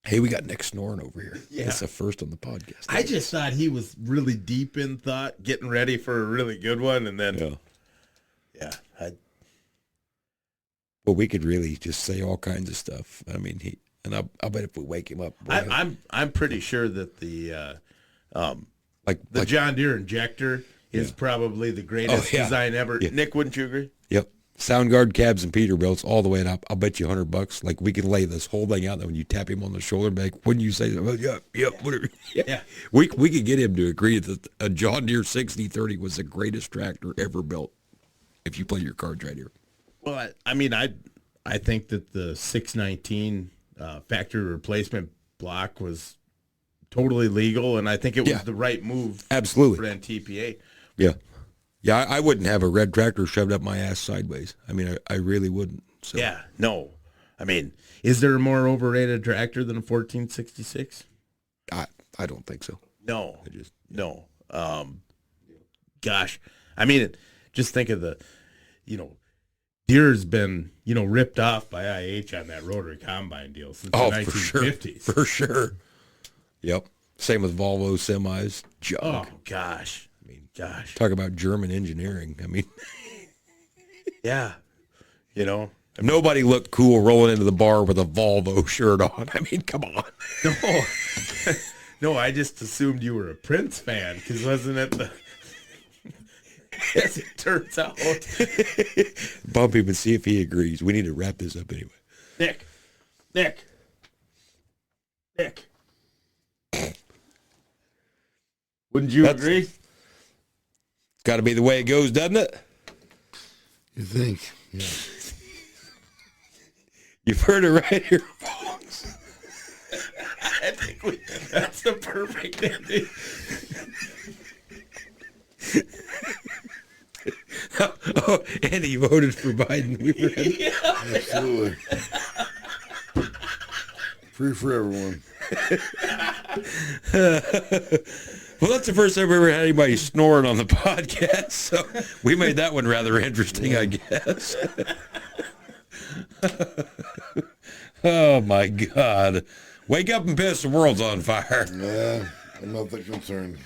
hey, we got Nick snoring over here. Yeah. That's the first on the podcast. I just thought he was really deep in thought, getting ready for a really good one, and then well, we could really just say all kinds of stuff. I'll bet if we wake him up, I'm pretty sure that the like John Deere injector is probably the greatest design ever. Yeah. Nick, wouldn't you agree? Yep. Soundguard cabs and Peterbilts all the way up. I'll bet you $100. Like we can lay this whole thing out. That when you tap him on the shoulder, back, wouldn't you say, "Well, yeah, whatever." Yeah. We could get him to agree that a John Deere 6030 was the greatest tractor ever built. If you play your cards right here. Well, I think that the 619 factory replacement block was totally legal, and I think it was the right move. Absolutely. For NTPA. Yeah. Yeah, I wouldn't have a red tractor shoved up my ass sideways. I really wouldn't. So. Yeah, no. Is there a more overrated tractor than a 1466? I don't think so. No. No. Gosh. Just think of the, Deere's been, ripped off by IH on that rotary combine deal since the 1950s. For sure. Yep. Same with Volvo semis. Junk. Oh, gosh. Gosh. Talk about German engineering. Yeah. Nobody looked cool rolling into the bar with a Volvo shirt on. I mean, come on. No, no, I just assumed you were a Prince fan because wasn't it the? As it turns out, Bump him and see if he agrees. We need to wrap this up anyway. Nick. Wouldn't you agree? It's got to be the way it goes, doesn't it? You think? Yeah. You've heard it right here, folks. I think that's the perfect ending. Oh, and he voted for Biden. We were Absolutely. Free for everyone. Well, that's the first time we ever had anybody snoring on the podcast, so we made that one rather interesting, I guess. Oh, my God. Wake up and piss, the world's on fire. Yeah, I'm not that concerned.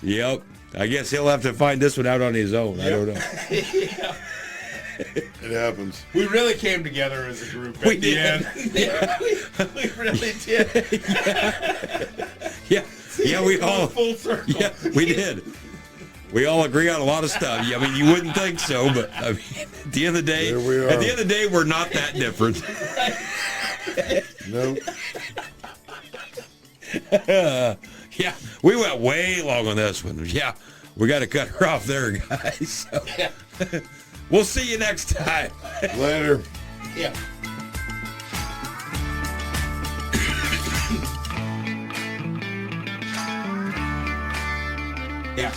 Yep. I guess he'll have to find this one out on his own. I don't know. Yeah. It happens. We really came together as a group at We the did. end. Yeah, we really did. Yeah, we all, full circle. yeah, we did. We all agree on a lot of stuff. Yeah, I mean, you wouldn't think so, but I mean, at the end of the day, There we are. at the end of the day, we're not that different. Nope. Yeah, we went way long on this one. Yeah, we got to cut her off there, guys. So, Yeah. we'll see you next time. Later. Yeah. Yeah.